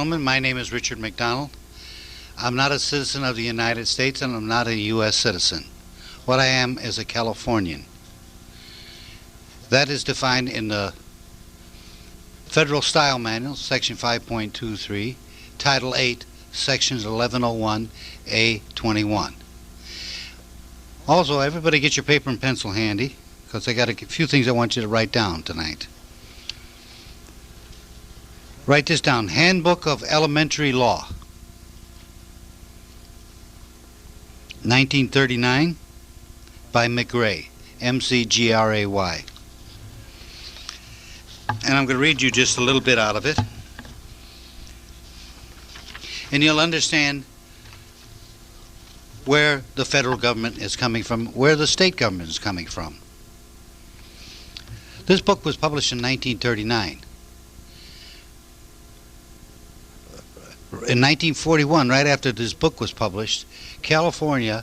gentlemen, my name is Richard McDonald. I'm not a citizen of the United States, and I'm not a U.S. citizen. What I am is a Californian. That is defined in the Federal Style Manual, Section 5.23, Title 8, Sections 1101A21. Also, everybody get your paper and pencil handy, because I got a few things I want you to write down tonight. Write this down. Handbook of Elementary Law, 1939, by McGray, M-C-G-R-A-Y. And I'm going to read you just a little bit out of it. And you'll understand where the federal government is coming from, where the state government is coming from. This book was published in 1939. In 1941, right after this book was published, California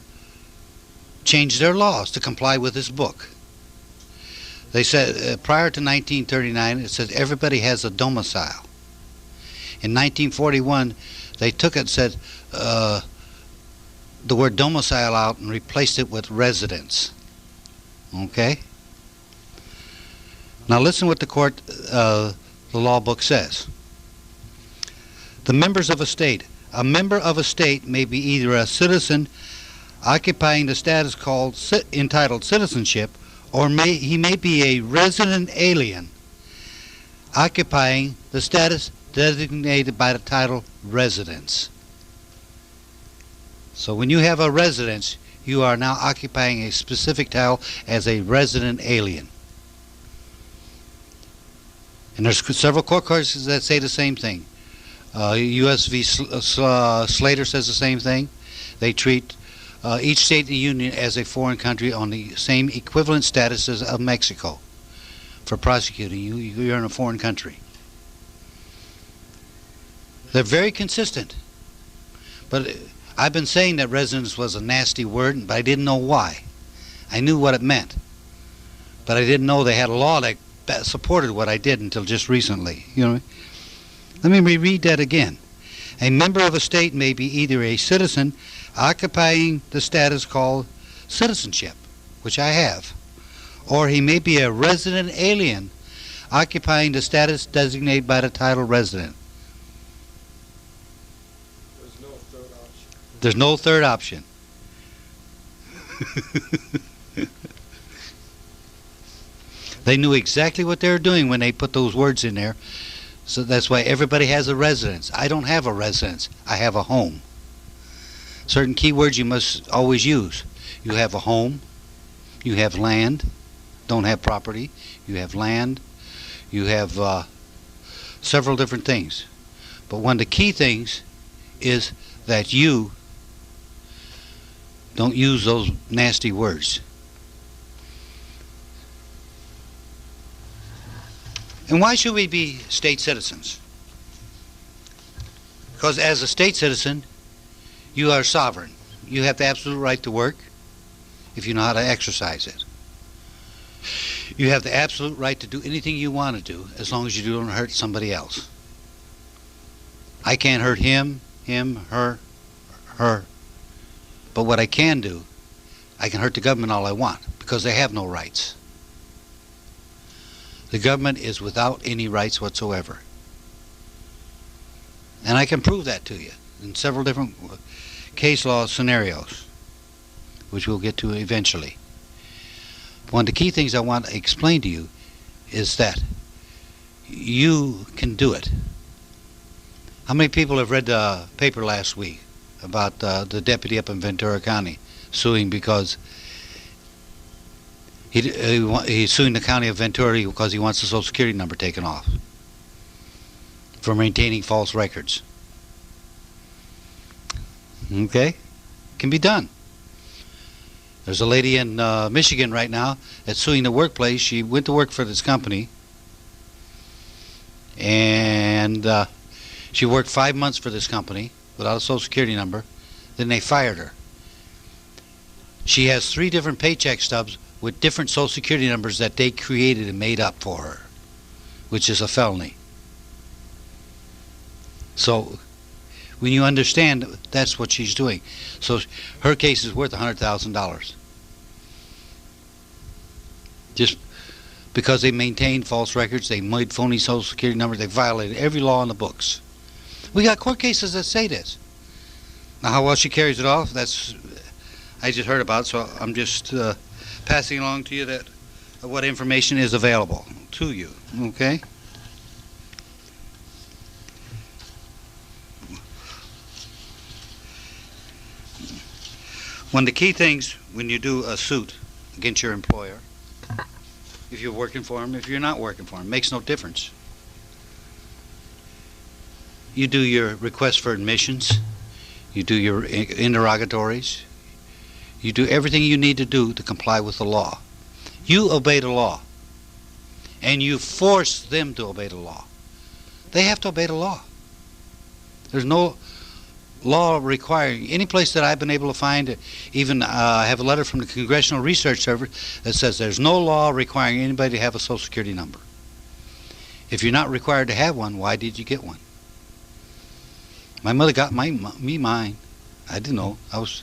changed their laws to comply with this book. They said, prior to 1939, it said everybody has a domicile. In 1941, they took it and said the word domicile out and replaced it with residence. Okay? Now listen what the law book says. The members of a state. A member of a state may be either a citizen occupying the status entitled citizenship, or he may be a resident alien occupying the status designated by the title residence. So when you have a residence, you are now occupying a specific title as a resident alien. And there's several court cases that say the same thing. U.S. v. Slater says the same thing. They treat each state in the Union as a foreign country on the same equivalent statuses of Mexico. For prosecuting you, you're in a foreign country. They're very consistent. But I've been saying that residence was a nasty word, but I didn't know why. I knew what it meant, but I didn't know they had a law that supported what I did until just recently. You know. Let me reread that again. A member of a state may be either a citizen occupying the status called citizenship, which I have, or he may be a resident alien occupying the status designated by the title resident. There's no third option. There's no third option. They knew exactly what they were doing when they put those words in there. So that's why everybody has a residence. I don't have a residence. I have a home. Certain keywords you must always use. You have a home. You have land. Don't have property. You have land. You have several different things. But one of the key things is that you don't use those nasty words. And why should we be state citizens? Because as a state citizen, you are sovereign. You have the absolute right to work if you know how to exercise it. You have the absolute right to do anything you want to do as long as you don't hurt somebody else. I can't hurt him, her. But what I can do, I can hurt the government all I want because they have no rights. The government is without any rights whatsoever. And I can prove that to you in several different case law scenarios, which we'll get to eventually. One of the key things I want to explain to you is that you can do it. How many people have read the paper last week about the deputy up in Ventura County suing because he's suing the county of Ventura because he wants the Social Security number taken off for maintaining false records? Okay? Can be done. There's a lady in Michigan right now that's suing the workplace. She went to work for this company, and she worked 5 months for this company without a Social Security number. Then they fired her. She has 3 different paycheck stubs with different Social Security numbers that they created and made up for her, which is a felony. So when you understand, that's what she's doing. So her case is worth $100,000. Just because they maintained false records, they made phony Social Security numbers, they violated every law in the books. We got court cases that say this. Now how well she carries it off, that's, I just heard about, so I'm just passing along to you that what information is available to you, okay? One of the key things when you do a suit against your employer, if you're working for him, if you're not working for him, makes no difference. You do your request for admissions, you do your interrogatories, you do everything you need to do to comply with the law. You obey the law, and you force them to obey the law. They have to obey the law. There's no law requiring, any place that I've been able to find, even I have a letter from the Congressional Research Service that says there's no law requiring anybody to have a Social Security number. If you're not required to have one, why did you get one? My mother got me mine. I didn't know. I was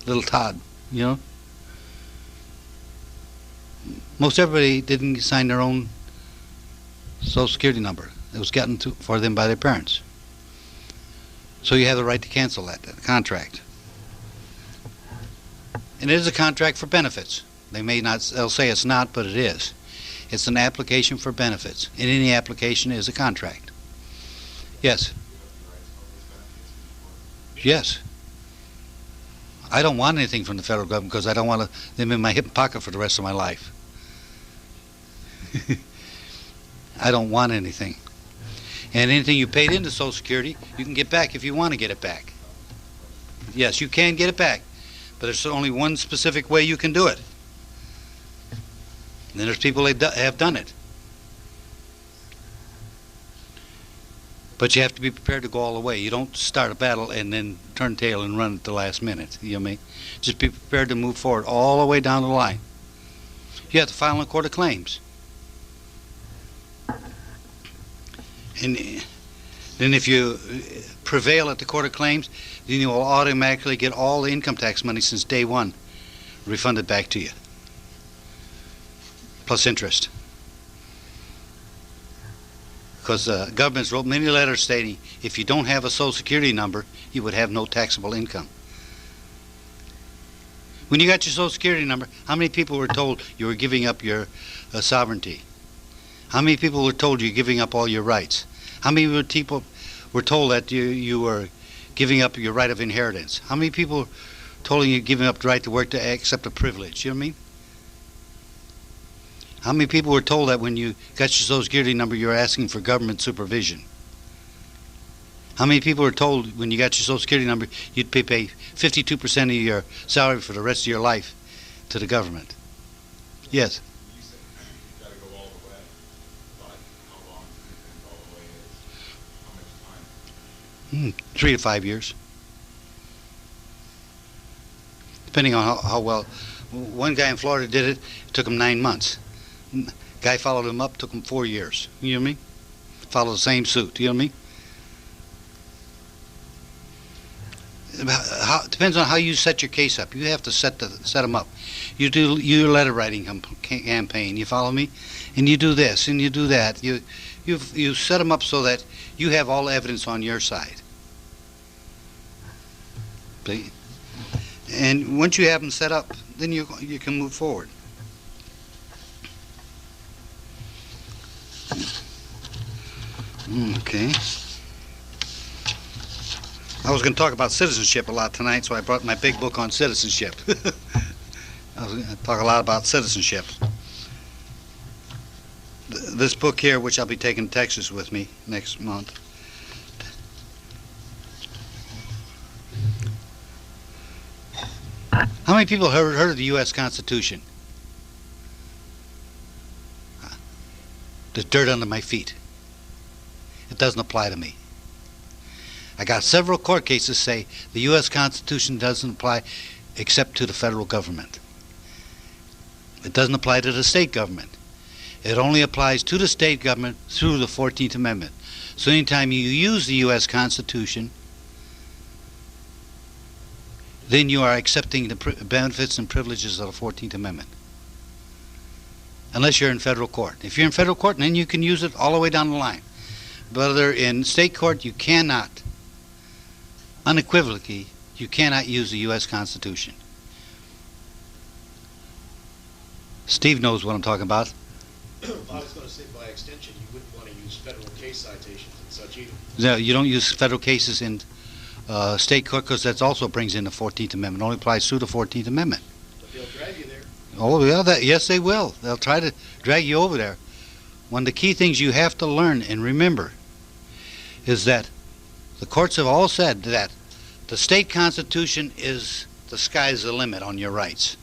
little Todd, you know. Most everybody didn't sign their own Social Security number. It was gotten for them by their parents. So you have the right to cancel that contract. And it is a contract for benefits. They may not, they'll say it's not, but it is. It's an application for benefits. And any application is a contract. Yes. Yes. I don't want anything from the federal government because I don't want them in my hip pocket for the rest of my life. I don't want anything. And anything you paid into Social Security, you can get back if you want to get it back. Yes, you can get it back, but there's only one specific way you can do it. And then there's people that have done it. But you have to be prepared to go all the way. You don't start a battle and then turn tail and run at the last minute. You know what I mean? Just be prepared to move forward all the way down the line. You have to file in a court of claims. And then if you prevail at the court of claims, then you will automatically get all the income tax money since day one refunded back to you, plus interest. Because governments wrote many letters stating if you don't have a Social Security number, you would have no taxable income. When you got your Social Security number, how many people were told you were giving up your sovereignty? How many people were told you're giving up all your rights? How many people were told that you were giving up your right of inheritance? How many people told you giving up the right to work to accept a privilege? You know what I mean? How many people were told that when you got your Social Security number you were asking for government supervision? How many people were told when you got your Social Security number you'd pay 52% of your salary for the rest of your life to the government? Yes. You said you've got to go all the way, but how long do you think all the way is? How much time? 3 to 5 years. Depending on how well. One guy in Florida did it, it took him 9 months. Guy followed him up, took him 4 years. You know what I mean? Follow the same suit. You know what I mean? Depends on how you set your case up. You have to set them up. You do your letter writing campaign. You follow me? And you do this and you do that. You set them up so that you have all the evidence on your side. See? And once you have them set up, then you can move forward. Okay. I was going to talk about citizenship a lot tonight, so I brought my big book on citizenship. I was going to talk a lot about citizenship. This book here, which I'll be taking to Texas with me next month. How many people have heard of the U.S. Constitution? There's dirt under my feet. It doesn't apply to me. I got several court cases say the U.S. Constitution doesn't apply except to the federal government. It doesn't apply to the state government. It only applies to the state government through the 14th Amendment. So anytime you use the U.S. Constitution, then you are accepting the benefits and privileges of the 14th Amendment. Unless you're in federal court. If you're in federal court, then you can use it all the way down the line. But in state court, you cannot, unequivocally, you cannot use the U.S. Constitution. Steve knows what I'm talking about. I was going to say, by extension, you wouldn't want to use federal case citations and such either. No, you don't use federal cases in state court because that also brings in the 14th Amendment. It only applies to the 14th Amendment. But they'll drag you there. Oh, yeah, yes, they will. They'll try to drag you over there. One of the key things you have to learn and remember is that the courts have all said that the state constitution is the sky's the limit on your rights.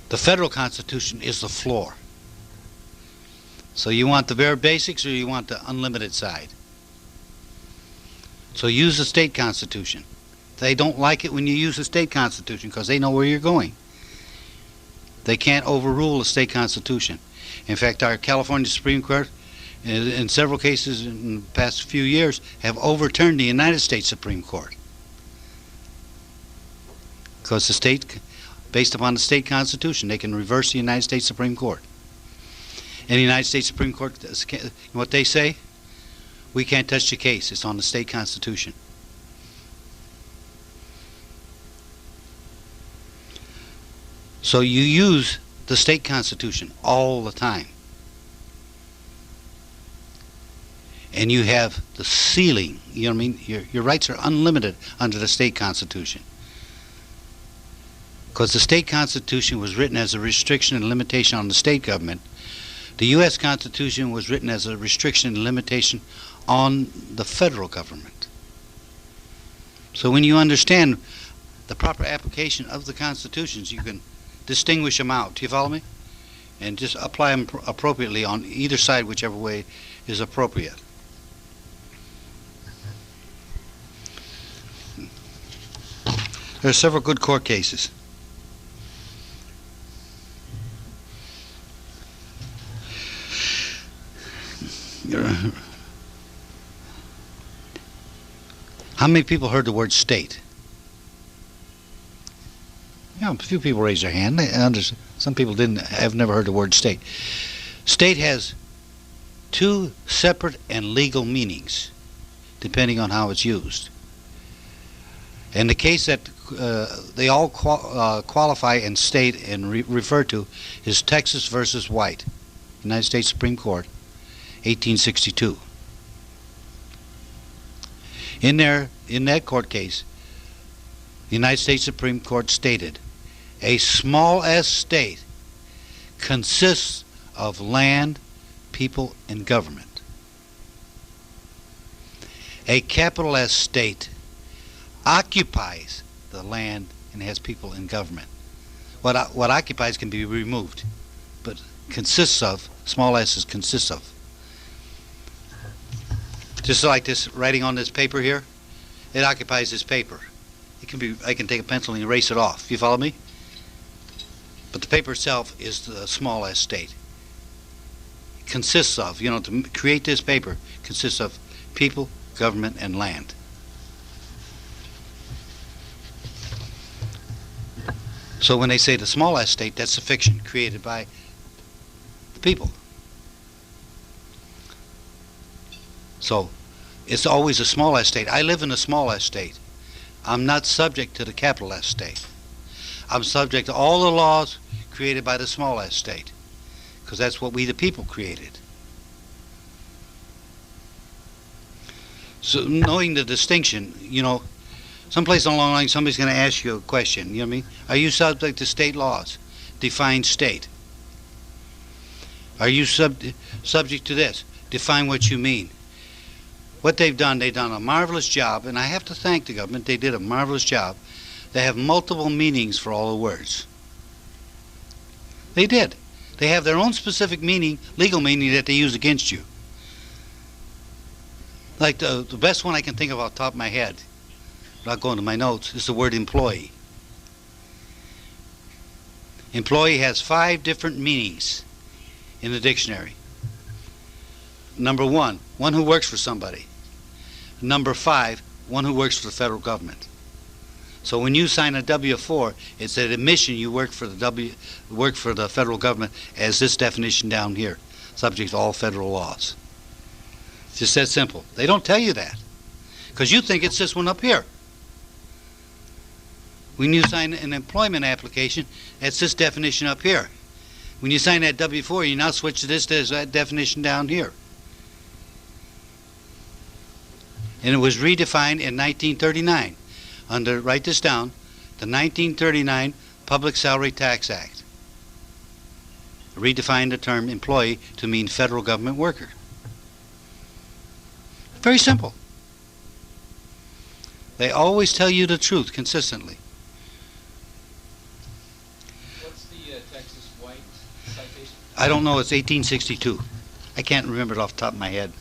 The federal constitution is the floor. So you want the bare basics or you want the unlimited side? So use the state constitution. They don't like it when you use the state constitution because they know where you're going. They can't overrule the state constitution. In fact, our California Supreme Court, in several cases in the past few years, have overturned the United States Supreme Court. Because the state, based upon the state constitution, they can reverse the United States Supreme Court. And the United States Supreme Court, what they say, we can't touch the case. It's on the state constitution. So you use the state constitution all the time. And you have the ceiling, you know what I mean? Your rights are unlimited under the state constitution. Because the state constitution was written as a restriction and limitation on the state government. The U.S. Constitution was written as a restriction and limitation on the federal government. So when you understand the proper application of the constitutions, you can distinguish them out. Do you follow me? And just apply them appropriately on either side, whichever way is appropriate. There are several good court cases. How many people heard the word state? Yeah, a few people raised their hand. Some people have never heard the word state. State has two separate and legal meanings, depending on how it's used. And the case that they all qualify and state and refer to is Texas versus White, United States Supreme Court, 1862. In that court case, the United States Supreme Court stated, a small s state consists of land, people, and government. A capital S state occupies the land and has people and government. What occupies can be removed, but consists of, small s is consists of. Just like this writing on this paper here, it occupies this paper. It can be, I can take a pencil and erase it off. You follow me? But the paper itself is the small s state. It consists of, you know, to create this paper, consists of people, government, and land. So when they say the small s state, that's a fiction created by the people. So it's always a small s state. I live in a small s state. I'm not subject to the capital S state. I'm subject to all the laws created by the small s state, because that's what we the people created. So knowing the distinction, you know, someplace along the line somebody's going to ask you a question, you know what I mean? Are you subject to state laws? Define state. Are you subject to this? Define what you mean. What they've done a marvelous job, and I have to thank the government. They did a marvelous job. They have multiple meanings for all the words. They did. They have their own specific meaning, legal meaning, that they use against you. Like the best one I can think of off the top of my head, without going to my notes, is the word employee. Employee has 5 different meanings in the dictionary. Number one who works for somebody. Number 5, one who works for the federal government. So when you sign a W-4, it's an admission you work for the federal government as this definition down here, subject to all federal laws. It's just that simple. They don't tell you that because you think it's this one up here. When you sign an employment application, it's this definition up here. When you sign that W-4, you now switch to this, there's that definition down here. And it was redefined in 1939 under, write this down, the 1939 Public Salary Tax Act. Redefined the term employee to mean federal government worker. Very simple. They always tell you the truth consistently. What's the Texas White citation? I don't know, it's 1862. I can't remember it off the top of my head.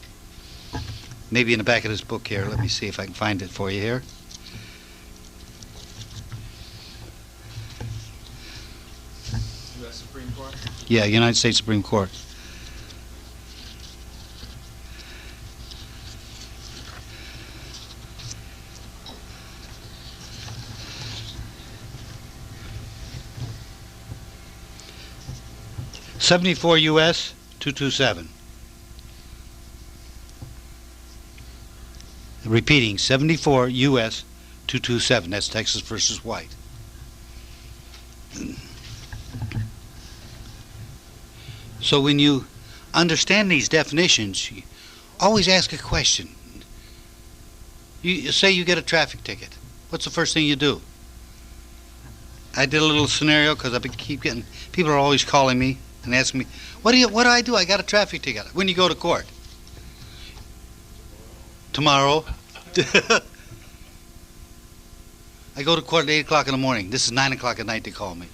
Maybe in the back of this book here. Let me see if I can find it for you here. U.S. Supreme Court? Yeah, United States Supreme Court. '74 U.S. 227. Repeating, 74 U.S. 227. That's Texas versus White. So when you understand these definitions, you always ask a question. You say you get a traffic ticket. What's the first thing you do? I did a little scenario because I keep getting, people are always calling me and asking me, what do I do? I got a traffic ticket. When you go to court? Tomorrow. I go to court at 8 o'clock in the morning. This is 9 o'clock at night they call me.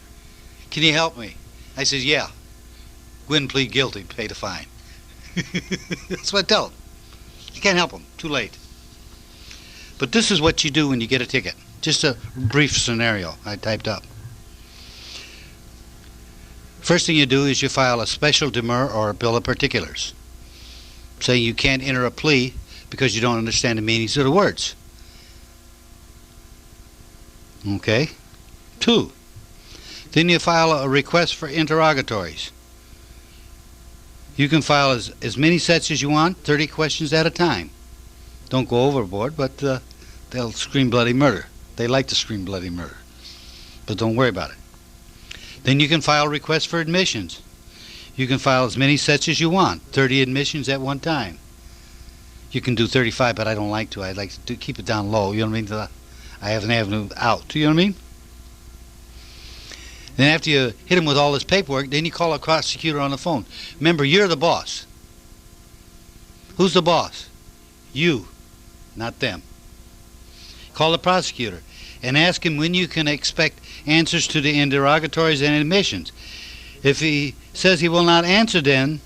Can you help me? I says, yeah. Go ahead and plead guilty, pay the fine. That's what I tell them. You can't help them. Too late. But this is what you do when you get a ticket. Just a brief scenario I typed up. First thing you do is you file a special demur or a bill of particulars, saying you can't enter a plea because you don't understand the meanings of the words. Okay? 2. Then you file a request for interrogatories. You can file as many sets as you want, 30 questions at a time. Don't go overboard, but they'll scream bloody murder. They like to scream bloody murder. But don't worry about it. Then you can file requests for admissions. You can file as many sets as you want, 30 admissions at one time. You can do 35, but I don't like to. I like to keep it down low, you know what I mean? I have an avenue out, you know what I mean? Then after you hit him with all this paperwork, then you call a prosecutor on the phone. Remember, you're the boss. Who's the boss? You, not them. Call the prosecutor and ask him when you can expect answers to the interrogatories and admissions. If he says he will not answer them,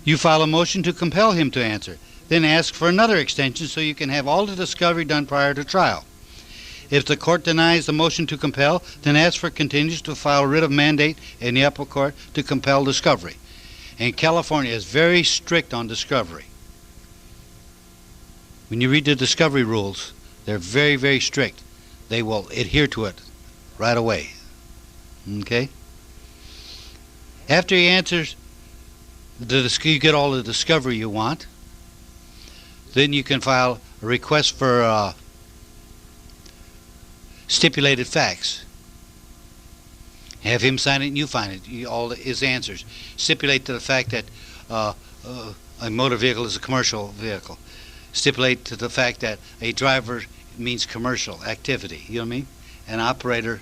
you file a motion to compel him to answer. Then ask for another extension so you can have all the discovery done prior to trial. If the court denies the motion to compel, then ask for continuance to file writ of mandate in the upper court to compel discovery. And California is very strict on discovery. When you read the discovery rules, they're very, very strict. They will adhere to it right away. Okay? After he answers, you get all the discovery you want. Then you can file a request for stipulated facts. Have him sign it and you sign it. All his answers. Stipulate to the fact that a motor vehicle is a commercial vehicle. Stipulate to the fact that a driver means commercial activity. You know what I mean? An operator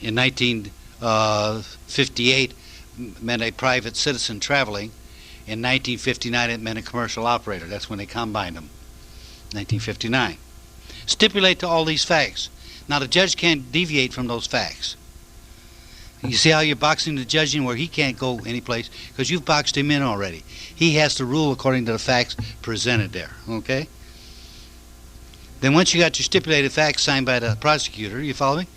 in 1958 meant a private citizen traveling. In 1959 it meant a commercial operator. That's when they combined them. 1959. Stipulate to all these facts. Now the judge can't deviate from those facts. You see how you're boxing the judge in where he can't go anyplace because you've boxed him in already. He has to rule according to the facts presented there. Okay? Then once you got your stipulated facts signed by the prosecutor, you follow me?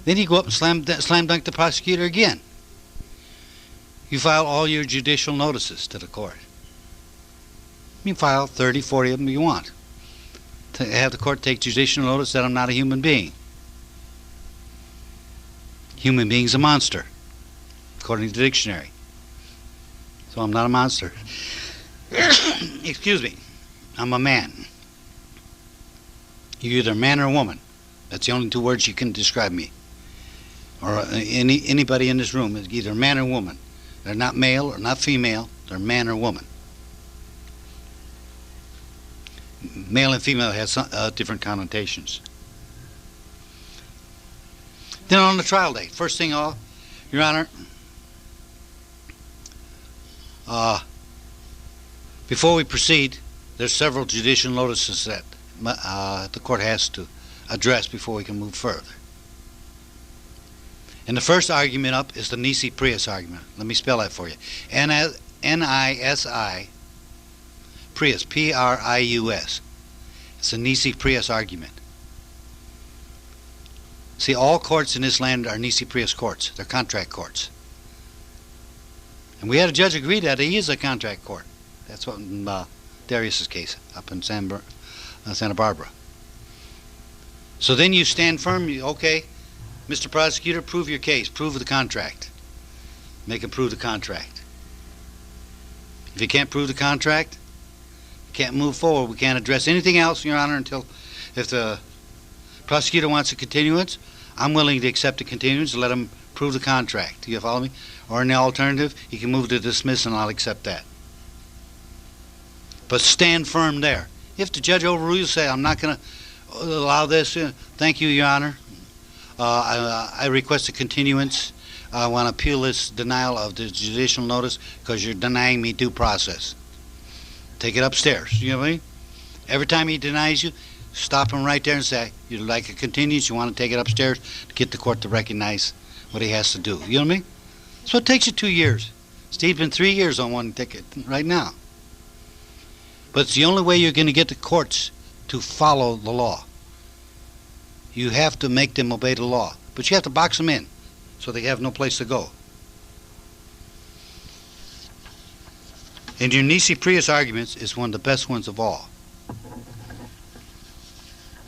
Then you go up and slam dunk the prosecutor again. You file all your judicial notices to the court. You file 30, 40 of them you want. To have the court take judicial notice that I'm not a human being. Human being's a monster, according to the dictionary. So I'm not a monster. Excuse me. I'm a man. You're either a man or a woman. That's the only two words you can describe me. Or anybody in this room is either a man or a woman. They're not male or not female. They're man or woman. Male and female has different connotations. Then on the trial date, first thing off, Your Honor, before we proceed, there's several judicial notices that the court has to address before we can move further. And the first argument up is the Nisi-Prius argument. Let me spell that for you. N-I-S-I, Prius, P-R-I-U-S. It's a Nisi-Prius argument. See, all courts in this land are Nisi-Prius courts. They're contract courts. And we had a judge agree that he is a contract court. That's what in Darius's case up in Santa Barbara. So then you stand firm. Okay, Mr. Prosecutor, prove your case. Prove the contract. Make him prove the contract. If you can't prove the contract, you can't move forward. We can't address anything else, Your Honor, until if the prosecutor wants a continuance, I'm willing to accept the continuance and let him prove the contract. Do you follow me? Or in the alternative, he can move to dismiss and I'll accept that. But stand firm there. If the judge overrules, say, I'm not going to allow this. Thank you, Your Honor. I request a continuance. I want to appeal this denial of the judicial notice because you're denying me due process. Take it upstairs. You know what I mean? Every time he denies you, stop him right there and say, you'd like a continuance, you want to take it upstairs to get the court to recognize what he has to do. You know what I mean? So it takes you 2 years. Steve's been 3 years on one ticket right now. But it's the only way you're going to get the courts to follow the law. You have to make them obey the law. But you have to box them in so they have no place to go. And your Nisi-Prius arguments is one of the best ones of all.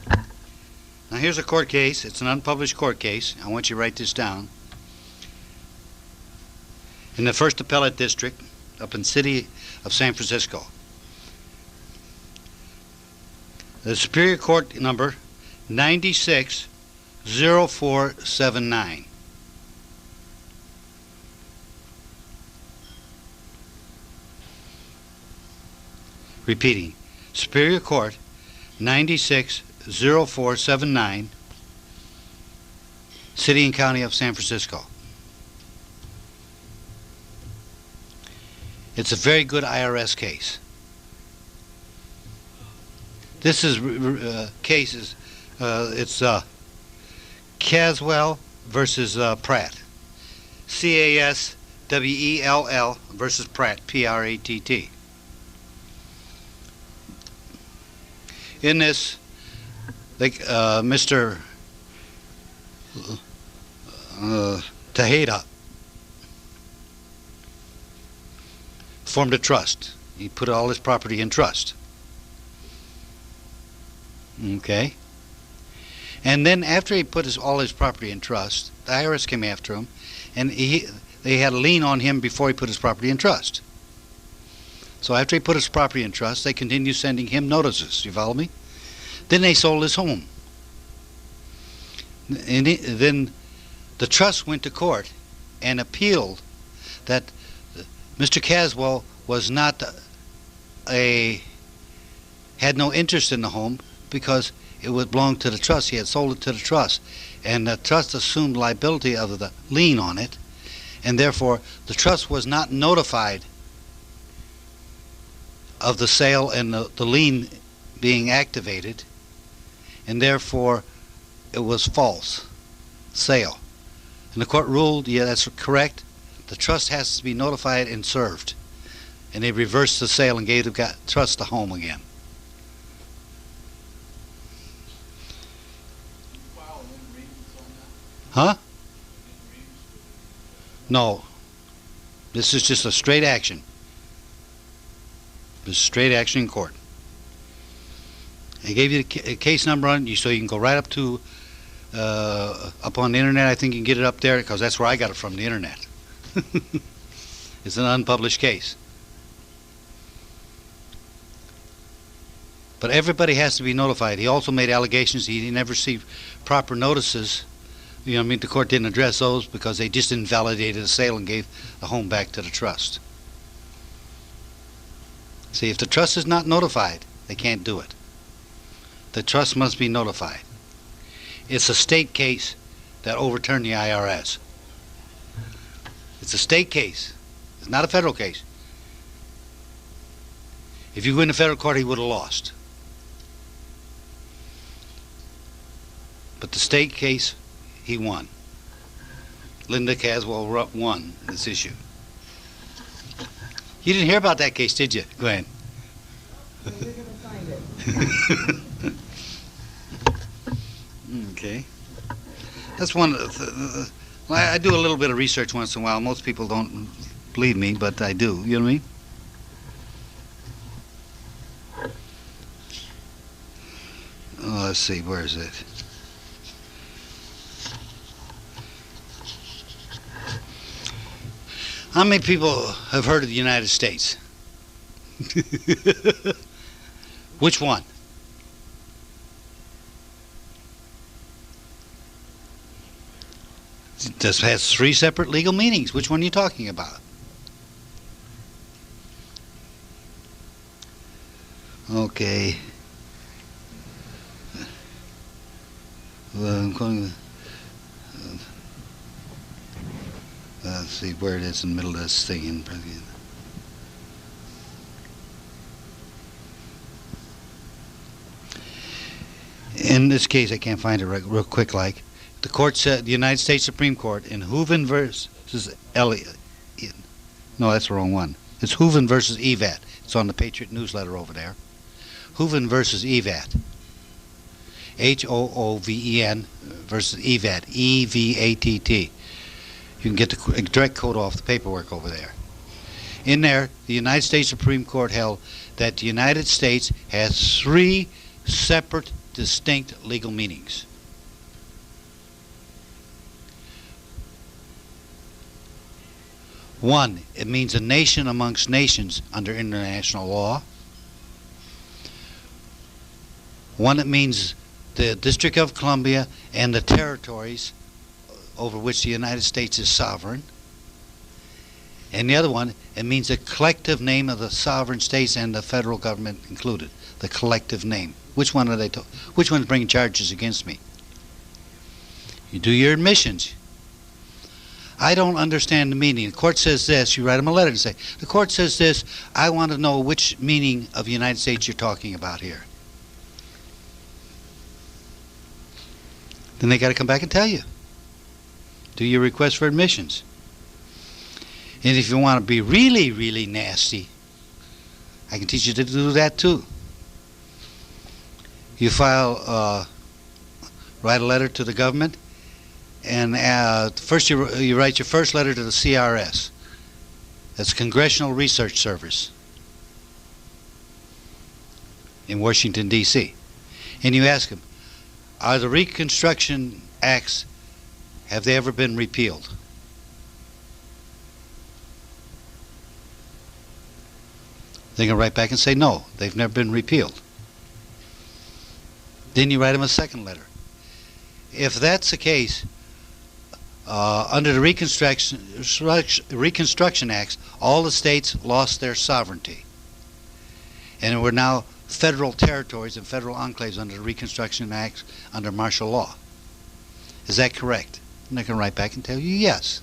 Now here's a court case. It's an unpublished court case. I want you to write this down. In the First Appellate District up in the city of San Francisco. The Superior Court number 960479. Repeating, Superior Court 960479, City and County of San Francisco. It's a very good IRS case. This is cases. It's Caswell versus Pratt. C-A-S-W-E-L-L versus Pratt. P-R-A-T-T. In this, Mr. Tejeda formed a trust. He put all his property in trust. Okay. And then after he put all his property in trust, the IRS came after him, and they had a lien on him before he put his property in trust. So after he put his property in trust, they continued sending him notices. You follow me? Then they sold his home. And then the trust went to court and appealed that Mr. Caswell was not had no interest in the home because it would belong to the trust. He had sold it to the trust, and the trust assumed liability of the lien on it, and therefore the trust was not notified of the sale and the lien being activated, and therefore it was false sale. And the court ruled, yeah, that's correct. The trust has to be notified and served, and they reversed the sale and gave the trust the home again. Huh? No. This is just a straight action. This is straight action in court. I gave you the case number on you, so you can go right up to up on the internet. I think you can get it up there because that's where I got it from, the internet. It's an unpublished case. But everybody has to be notified. He also made allegations he never received proper notices. You know, I mean, the court didn't address those because they just invalidated the sale and gave the home back to the trust. See, if the trust is not notified, they can't do it. The trust must be notified. It's a state case that overturned the IRS. It's a state case. It's not a federal case. If you go into federal court, he would have lost. But the state case, he won. Linda Caswell won this issue. You didn't hear about that case, did you? Go ahead. You're going to find it. Okay. That's one of the... I do a little bit of research once in a while. Most people don't believe me, but I do. You know what I mean? Oh, let's see. Where is it? How many people have heard of the United States? Which one? This has 3 separate legal meanings. Which one are you talking about? Okay. Well, I'm going let's see where it is in the middle of this thing. In this case, I can't find it real quick like. The court said, the United States Supreme Court in Hooven versus Elliott. No, that's the wrong one. It's Hooven versus EVAT. It's on the Patriot newsletter over there. Hooven versus EVAT. Hooven versus EVAT. EVATT. You can get the direct quote off the paperwork over there. In there, the United States Supreme Court held that the United States has 3 separate, distinct legal meanings. One, it means a nation amongst nations under international law. One, it means the District of Columbia and the territories over which the United States is sovereign. And the other one, it means the collective name of the sovereign states and the federal government included. The collective name. Which one are they? Which one's bringing charges against me? You do your admissions. I don't understand the meaning. The court says this. You write them a letter and say, the court says this. I want to know which meaning of the United States you're talking about here. Then they got to come back and tell you. Do your request for admissions. And if you want to be really, really nasty, I can teach you to do that too. You file, write a letter to the government, and first you write your first letter to the CRS. That's Congressional Research Service in Washington, D.C. And you ask them, are the Reconstruction Acts, have they ever been repealed? They can write back and say, no, they've never been repealed. Then you write them a second letter. If that's the case, under the Reconstruction Acts, all the states lost their sovereignty. And we're now federal territories and federal enclaves under the Reconstruction Acts under martial law. Is that correct? And they can write back and tell you yes.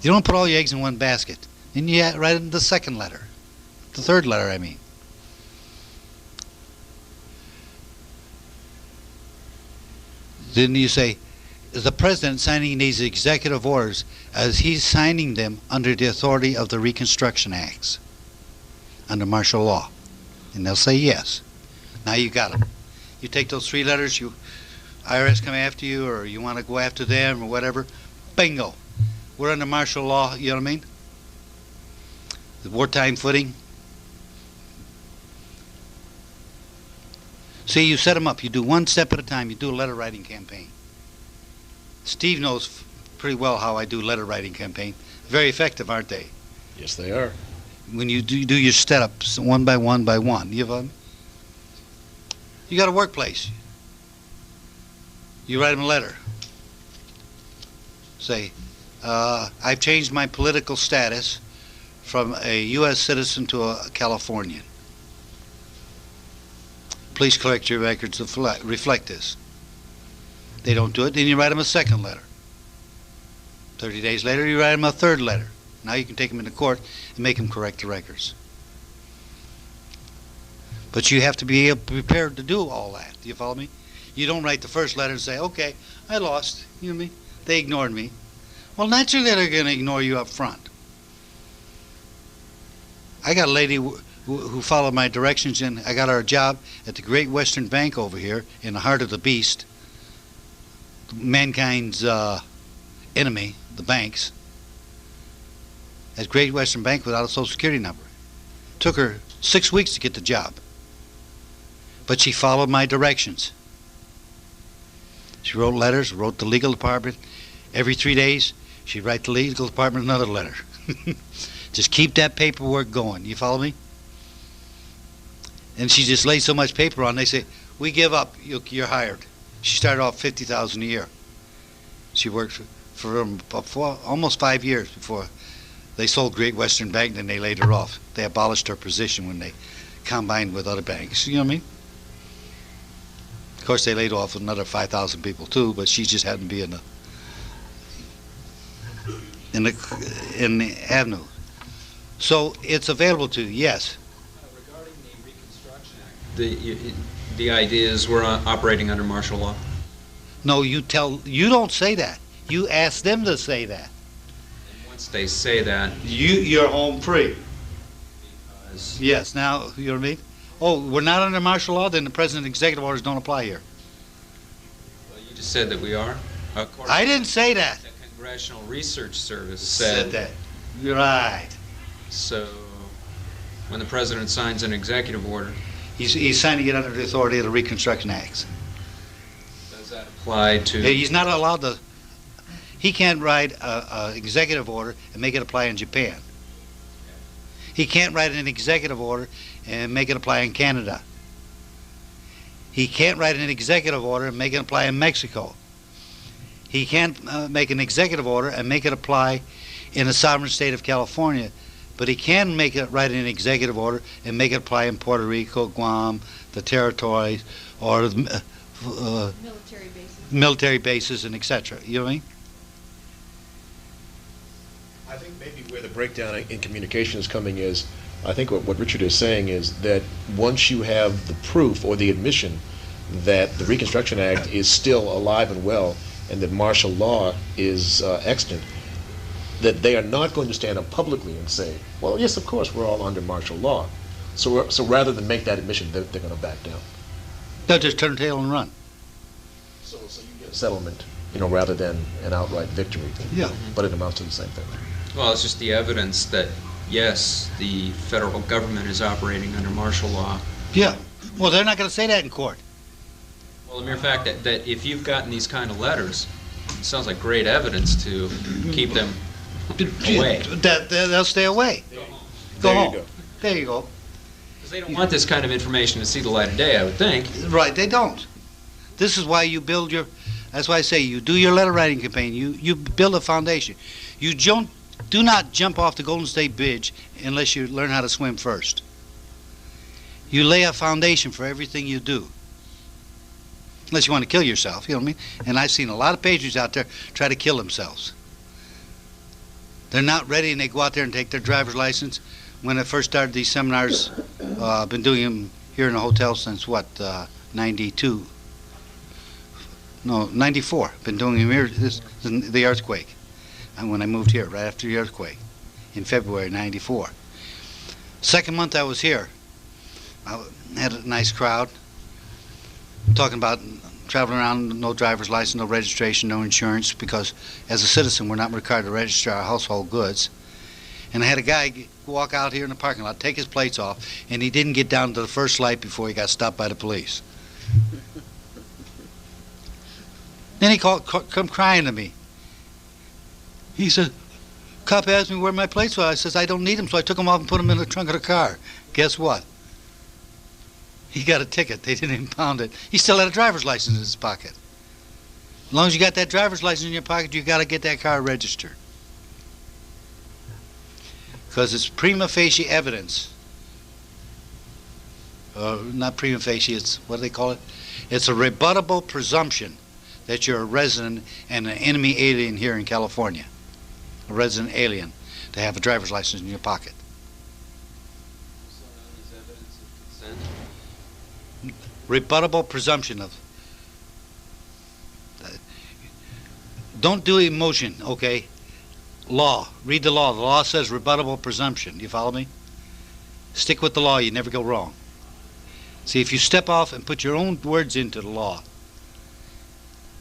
You don't put all your eggs in one basket. Then you write in the second letter. The third letter, I mean. Then you say, is the president signing these executive orders as he's signing them under the authority of the Reconstruction Acts, under martial law? And they'll say yes. Now you got them. You take those 3 letters, IRS come after you, or you want to go after them or whatever, bingo. We're under martial law, you know what I mean? The wartime footing. See, you set them up. You do one step at a time. You do a letter writing campaign. Steve knows pretty well how I do letter writing campaign. Very effective, aren't they? Yes, they are. When you do your setups one by one by one. You got a workplace. You write them a letter. Say, I've changed my political status from a U.S. citizen to a Californian. Please correct your records to reflect this. They don't do it, then you write them a second letter. 30 days later, you write them a third letter. Now you can take them into court and make them correct the records. But you have to be prepared to do all that. Do you follow me? You don't write the first letter and say, okay, I lost. You know what I mean? They ignored me. Well, naturally they're going to ignore you up front. I got a lady who followed my directions, and I got her a job at the Great Western Bank over here in the heart of the beast, mankind's enemy, the banks, at Great Western Bank without a Social Security number. Took her 6 weeks to get the job, but she followed my directions. She wrote letters, wrote the legal department. Every 3 days, she'd write the legal department another letter. Just keep that paperwork going. You follow me? And she just laid so much paper on, they say, we give up, you're hired. She started off $50,000 a year. She worked for almost 5 years before they sold Great Western Bank, and then they laid her off. They abolished her position when they combined with other banks. You know what I mean? Of course, they laid off another 5,000 people too, but she just happened to be in the avenue. So it's available to you, yes. Regarding the Reconstruction Act, the idea is we're operating under martial law? No, you don't say that. You ask them to say that. And once they say that, You're home free. because Yes, now, you know what I mean? Oh, we're not under martial law, then the president's executive orders don't apply here. well, you just said that we are. According I didn't say that. to the Congressional Research Service Said that. You're right. So when the president signs an executive order, He's signing it under the authority of the Reconstruction Acts. does that apply to? He's not allowed to. He can't write an executive order and make it apply in Japan. He can't write an executive order and make it apply in Canada. He can't write an executive order and make it apply in Mexico. He can't make an executive order and make it apply in the sovereign state of California, but he can write an executive order and make it apply in Puerto Rico, Guam, the territories, or military bases, and etc. You know what I mean? I think maybe where the breakdown in communication is coming is, I think what Richard is saying is that once you have the proof or the admission that the Reconstruction Act is still alive and well and that martial law is extant, that they are not going to stand up publicly and say, well, yes, of course, we're all under martial law. So rather than make that admission, they're going to back down. They'll just turn tail and run. So you get a settlement, rather than an outright victory. Yeah. But it amounts to the same thing. Well, it's just the evidence that, yes, the federal government is operating under martial law. Yeah. Well, they're not going to say that in court. Well, the mere fact that if you've gotten these kind of letters, it sounds like great evidence to keep them away. They'll stay away. Go There you home. go. There you go. Because they don't want this kind of information to see the light of day, I would think. Right, they don't. This is why you build that's why I say you do your letter writing campaign. You build a foundation. You do not jump off the Golden State Bridge unless you learn how to swim first. You lay a foundation for everything you do. Unless you want to kill yourself, you know what I mean? And I've seen a lot of patriots out there try to kill themselves. They're not ready, and they go out there and take their driver's license. When I first started these seminars, I've been doing them here in the hotel since, 92? No, 94. Been doing them here since the earthquake. And when I moved here, right after the earthquake, in February '94. Second month I was here, I had a nice crowd. Talking about traveling around, no driver's license, no registration, no insurance, because as a citizen we're not required to register our household goods. And I had a guy walk out here in the parking lot, take his plates off, and he didn't get down to the first light before he got stopped by the police. Then he come crying to me. He said, cop asked me where my plates were. I says, I don't need them, so I took them off and put them in the trunk of the car. Guess what? He got a ticket. They didn't impound it. He still had a driver's license in his pocket. As long as you got that driver's license in your pocket, you got to get that car registered. Because it's prima facie evidence. Not prima facie, it's, what do they call it? It's a rebuttable presumption that you're a resident and an enemy alien here in California. A resident alien to have a driver's license in your pocket. Also known as evidence of consent. Rebuttable presumption of. Don't do emotion, okay? Law. Read the law. The law says rebuttable presumption. You follow me? Stick with the law. You never go wrong. See, if you step off and put your own words into the law,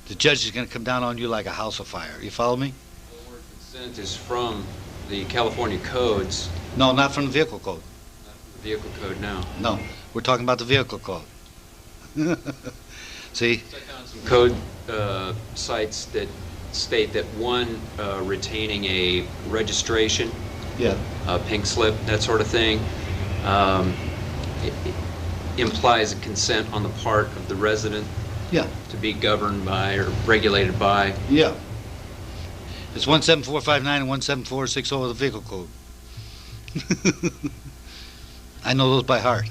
the judge is going to come down on you like a house of fire. You follow me? The word consent is from the California codes, No, not from the vehicle code. not from the vehicle code now. No, we're talking about the vehicle code. See? I found some code sites that state that one, retaining a registration, Yeah. a pink slip, that sort of thing, it implies a consent on the part of the resident Yeah. to be governed by or regulated by. Yeah. It's 17459 and 17460 of the vehicle code. I know those by heart.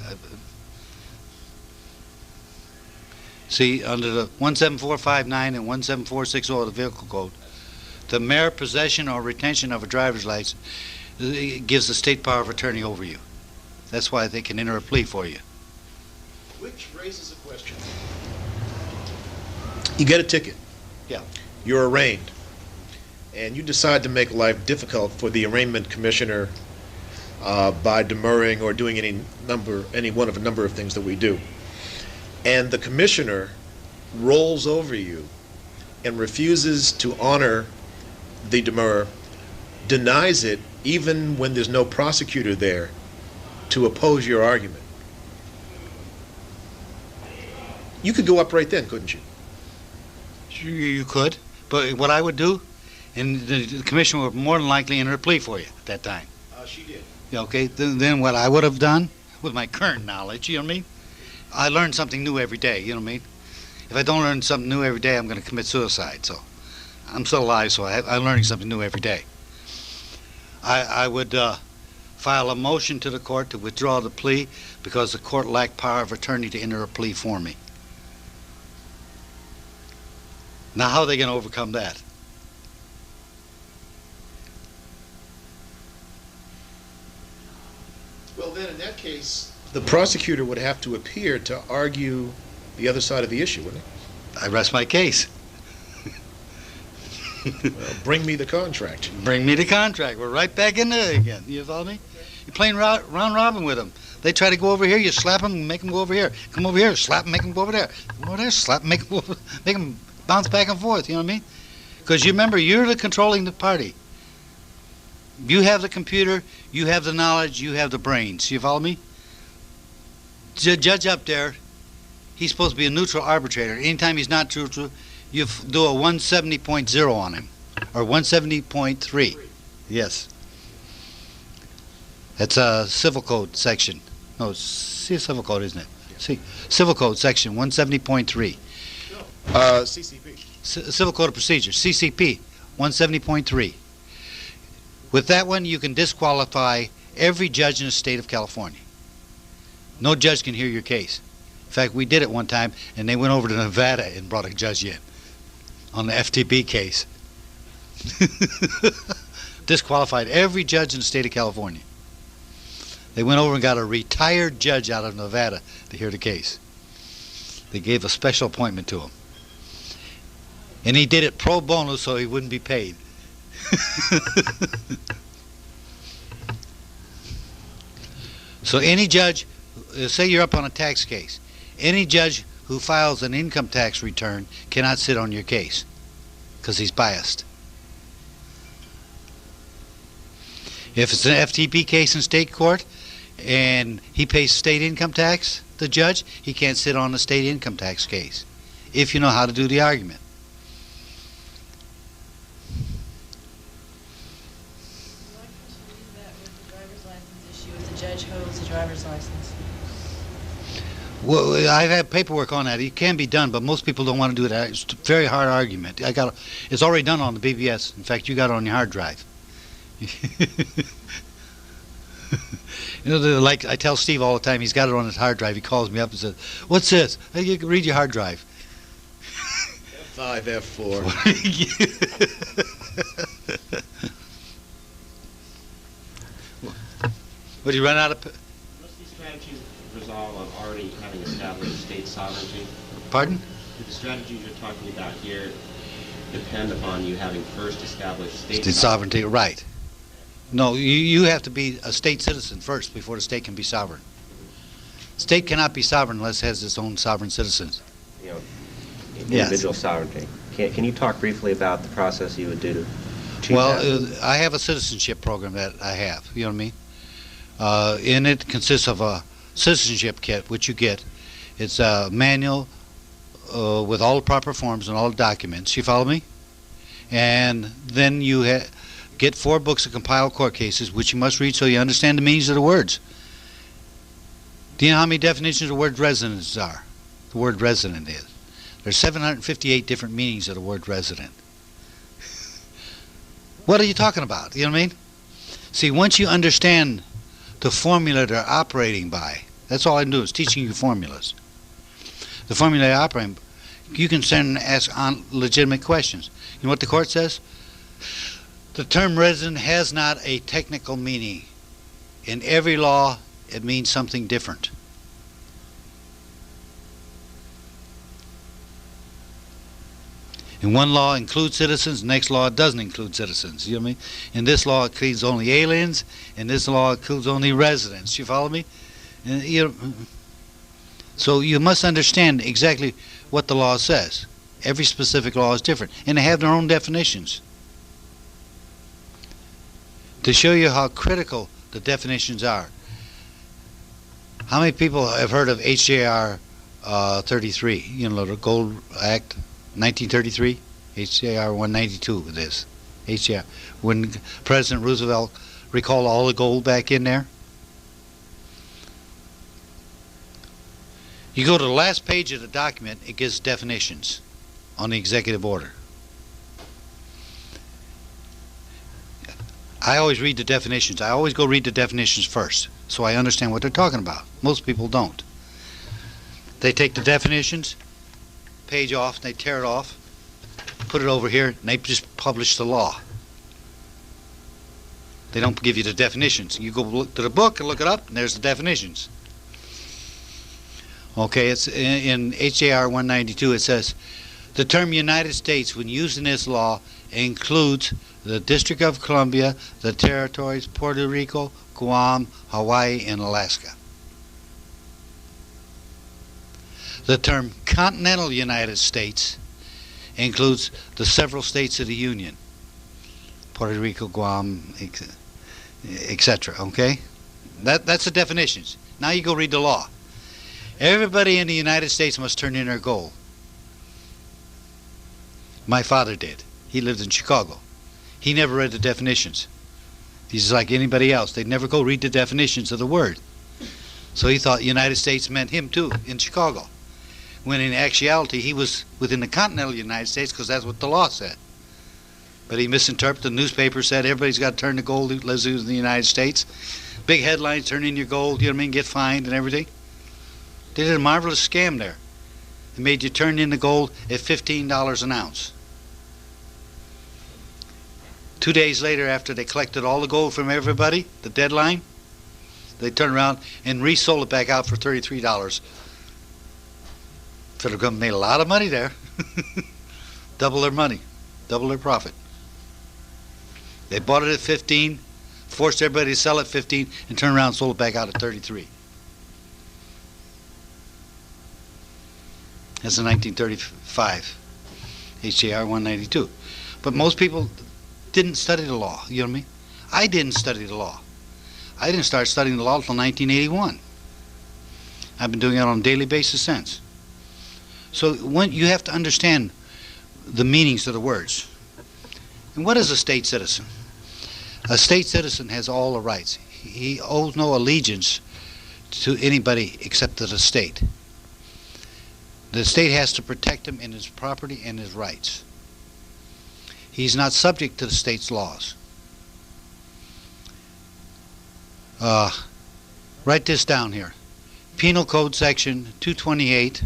See, under the 17459 and 17460 of the vehicle code, the mere possession or retention of a driver's license gives the state power of attorney over you. That's why they can enter a plea for you. Which raises a question. You get a ticket. Yeah. You're arraigned. And you decide to make life difficult for the arraignment commissioner by demurring or doing any one of a number of things that we do. And the commissioner rolls over you and refuses to honor the demur, denies it even when there's no prosecutor there to oppose your argument. You could go up right then, couldn't you? You could, but what I would do, and the commissioner would more than likely enter a plea for you at that time. She did. Okay, then what I would have done with my current knowledge, you know what I mean? I learn something new every day, you know what I mean? If I don't learn something new every day, I'm going to commit suicide. So I'm still alive, so I'm learning something new every day. I would file a motion to the court to withdraw the plea because the court lacked power of attorney to enter a plea for me. Now, how are they going to overcome that? Well, then in that case, the prosecutor would have to appear to argue the other side of the issue, wouldn't he? I rest my case. Well, bring me the contract. Bring me the contract. We're right back in there again. You follow me? You're playing round robin with them. They try to go over here, you slap them and make them go over here. Come over here, slap them, make them go over there. Come over there, slap them, make them go over, make them bounce back and forth. You know what I mean? Because you remember, you're the controlling the party. You have the computer, you have the knowledge, you have the brains. You follow me? Judge up there, he's supposed to be a neutral arbitrator. Anytime he's not neutral, you do a 170.0 on him, or 170.3. Yes. That's a civil code section. No, it's civil code, isn't it? See, civil code section 170.3. CCP. Civil Code of Procedure, CCP 170.3. With that one, you can disqualify every judge in the state of California. No judge can hear your case. In fact, we did it one time, and they went over to Nevada and brought a judge in on the FTB case. Disqualified every judge in the state of California. They went over and got a retired judge out of Nevada to hear the case. They gave a special appointment to him. And he did it pro bono so he wouldn't be paid. So any judge, say you're up on a tax case, any judge who files an income tax return cannot sit on your case because he's biased. If it's an FTP case in state court and he pays state income tax, the judge, he can't sit on the state income tax case if you know how to do the argument. Why can't you leave that with the driver's license issue if the judge holds the driver's license? Well, I've had paperwork on that. It can be done, but most people don't want to do that. It's a very hard argument. It's already done on the BBS. In fact, you got it on your hard drive. You know, like I tell Steve all the time, he's got it on his hard drive. He calls me up and says, "What's this?" Hey, you can read your hard drive. F5, F4. Would you run out of... Most of these strategies resolve on already having established state sovereignty. Pardon? Do the strategies you're talking about here depend upon you having first established state sovereignty, right. No, you have to be a state citizen first before the state can be sovereign. State cannot be sovereign unless it has its own sovereign citizens. You know, Yes. individual sovereignty. Can you talk briefly about the process you would do to achieve Well, that? I have a citizenship program that I have, you know what I mean? In it consists of a citizenship kit, which you get. It's a manual with all the proper forms and all the documents. You follow me? And then you get 4 books of compiled court cases, which you must read so you understand the meanings of the words. Do you know how many definitions of the word residence are? The word resident is. There's 758 different meanings of the word resident. What are you talking about? You know what I mean? See, once you understand the formula they're operating by, that's all I do is teaching you formulas. The formula they're operating, you can send and ask on legitimate questions. You know what the court says? The term resident has not a technical meaning. In every law, it means something different. And one law includes citizens, the next law doesn't include citizens. You know what I mean? In this law, it includes only aliens. In this law, it includes only residents. You follow me? And, so you must understand exactly what the law says. Every specific law is different, and they have their own definitions. To show you how critical the definitions are, how many people have heard of HJR 33? You know, the Gold Act, 1933, HJR 192 it is. HJR. When President Roosevelt recalled all the gold back in there. You go to the last page of the document, it gives definitions on the executive order. I always read the definitions. I always go read the definitions first, so I understand what they're talking about. Most people don't. They take the definitions, page off, they tear it off, put it over here, and they just publish the law. They don't give you the definitions. You go look to the book and look it up, and there's the definitions. Okay, it's in HJR 192, it says, the term United States, when used in this law, includes the District of Columbia, the territories, Puerto Rico, Guam, Hawaii, and Alaska. The term continental United States includes the several states of the Union, Puerto Rico, Guam, etc. Okay? That's the definitions. Now you go read the law. Everybody in the United States must turn in their gold. My father did. He lived in Chicago. He never read the definitions. He's like anybody else. They'd never go read the definitions of the word. So he thought United States meant him too, in Chicago. When in actuality he was within the continental United States because that's what the law said. But he misinterpreted. The newspaper said everybody's got to turn to gold who lives in the United States. Big headlines, turn in your gold, you know what I mean, get fined and everything. They did a marvelous scam there. They made you turn in the gold at $15 an ounce. 2 days later, after they collected all the gold from everybody, the deadline, they turned around and resold it back out for $33. Federal government made a lot of money there. Double their money, double their profit. They bought it at 15, forced everybody to sell it at 15, and turned around and sold it back out at 33. That's a 1935 HJR 192. But most people didn't study the law, you know what I mean? I didn't study the law. I didn't start studying the law until 1981. I've been doing it on a daily basis since. So you have to understand the meanings of the words. And what is a state citizen? A state citizen has all the rights. He owes no allegiance to anybody except to the state. The state has to protect him in his property and his rights. He's not subject to the state's laws. Write this down here. Penal Code Section 228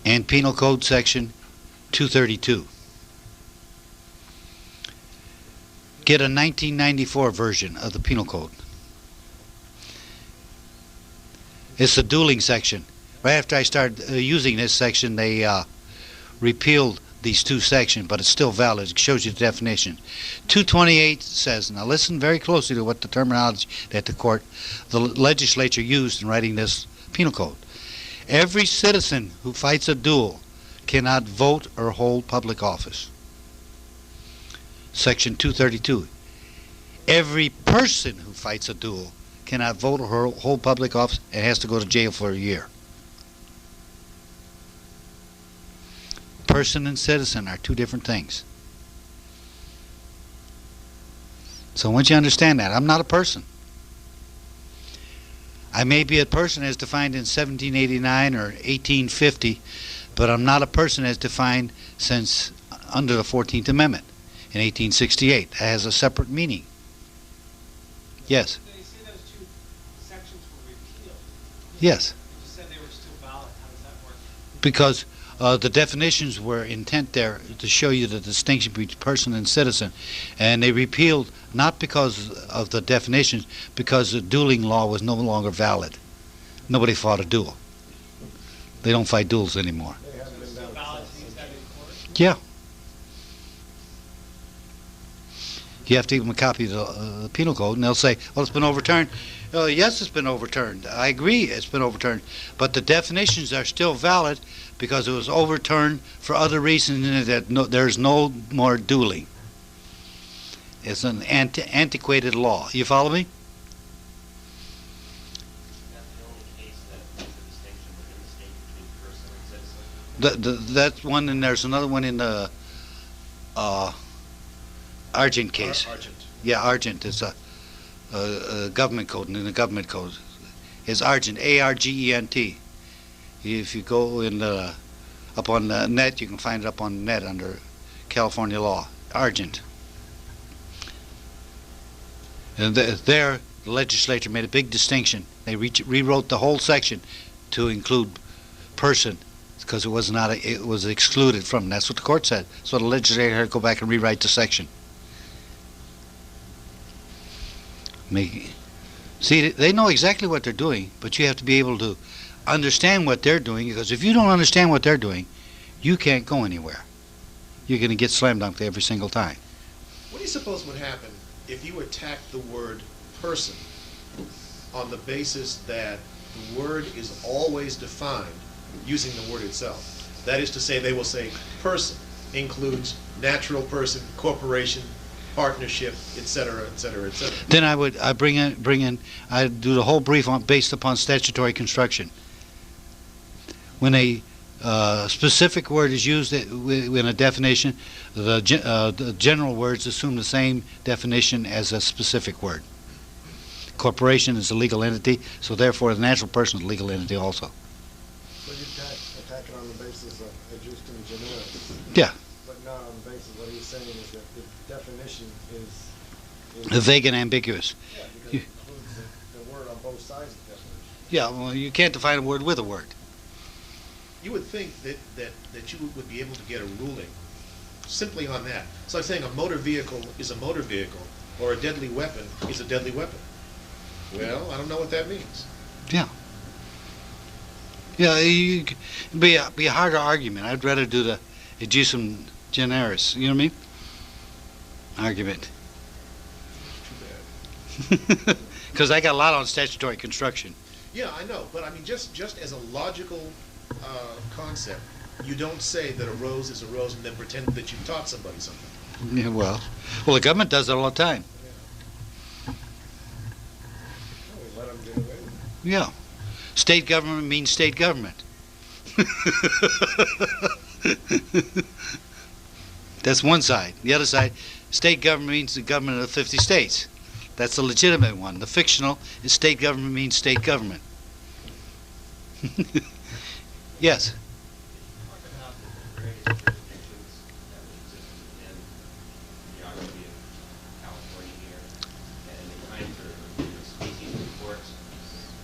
and Penal Code Section 232. Get a 1994 version of the Penal Code. It's the dueling section. Right after I started using this section, they repealed these two sections, but it's still valid. It shows you the definition. 228 says, now listen very closely to what the terminology that the legislature used in writing this penal code. Every citizen who fights a duel cannot vote or hold public office. Section 232. Every person who fights a duel cannot vote or hold public office and has to go to jail for a year. Person and citizen are two different things. So once you understand that, I'm not a person. I may be a person as defined in 1789 or 1850, but I'm not a person as defined since under the 14th Amendment in 1868. That has a separate meaning. Yes. They say those two sections were repealed. Yes. You said they were still valid. How does that work? Because the definitions were intent there to show you the distinction between person and citizen, and they repealed not because of the definitions, because the dueling law was no longer valid. Nobody fought a duel. They don't fight duels anymore. They haven't been valid since that in court? Yeah. You have to give them a copy of the penal code, and they'll say, well, it's been overturned. Yes, it's been overturned. I agree it's been overturned. But the definitions are still valid because it was overturned for other reasons that there's no more dueling. It's an antiquated law. You follow me? That's the only case that makes a distinction within the state between person and citizen. That's one, and there's another one in the Argent case. Argent. Yeah, Argent is a government code, and in the government code is Argent, A-R-G-E-N-T. If you go in up on the net, you can find it up on the net under California law. Argent. And there, the legislature made a big distinction. They rewrote the whole section to include person, because it was excluded from. That's what the court said. So the legislature had to go back and rewrite the section. See, they know exactly what they're doing, but you have to be able to understand what they're doing, because if you don't understand what they're doing, you can't go anywhere. You're going to get slam dunked every single time. What do you suppose would happen if you attacked the word person on the basis that the word is always defined using the word itself? That is to say, they will say person includes natural person, corporation, partnership, etc., etc., etc. Then I bring in I do the whole brief based upon statutory construction. When a specific word is used in a definition, the general words assume the same definition as a specific word. Corporation is a legal entity, so therefore the natural person is a legal entity also. So you attack it on the basis of adjusting generis. Yeah. But not on the basis what he's saying is that the definition is Vague and ambiguous. yeah, because it includes the word on both sides of the definition. Yeah, well, you can't define a word with a word. You would think that you would be able to get a ruling simply on that. It's like saying a motor vehicle is a motor vehicle, or a deadly weapon is a deadly weapon. Well, I don't know what that means. Yeah. Yeah, it'd be a harder argument. I'd rather do the ejusum generis, you know what I mean? Argument. Too bad. Because I got a lot on statutory construction. Yeah, I know, but I mean, just as a logical concept, you don't say that a rose is a rose and then pretend that you taught somebody something. Yeah, well, the government does it all the time. Oh, we let them get away with it. Yeah. State government means state government. That's one side. The other side, state government means the government of the 50 states. That's the legitimate one. The fictional is state government means state government. Yes. Talk about the various jurisdictions that would exist within the geography of California here, and the kinds of species of courts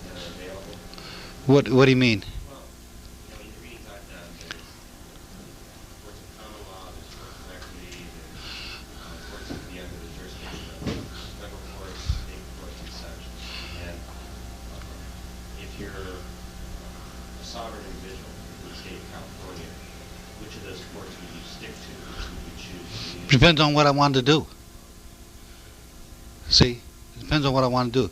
that are available. What do you mean? Well, in the readings I've done, there's courts of common law, there's courts of equity, there's courts that be under the jurisdiction of federal courts, state courts, and such. And if you're a sovereign individual in the state of California, which of those courts would you stick to? Which would you choose to use? Depends on what I want to do. See? It depends on what I want to do.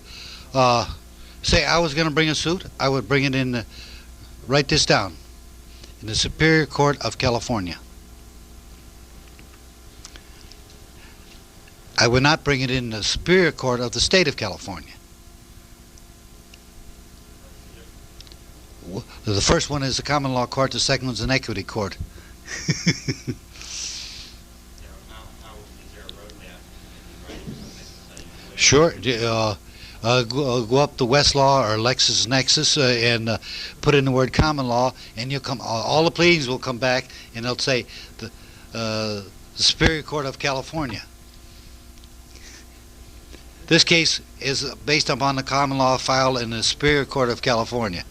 Say I was going to bring a suit, I would bring it in the, write this down, in the Superior Court of California. I would not bring it in the Superior Court of the State of California. The first one is the common law court, the second one's an equity court. Is there a roadmap in writing something like Sure. Go up to Westlaw or LexisNexis and put in the word common law, and you'll come. All the pleadings will come back, and they'll say the Superior Court of California. This case is based upon the common law filed in the Superior Court of California,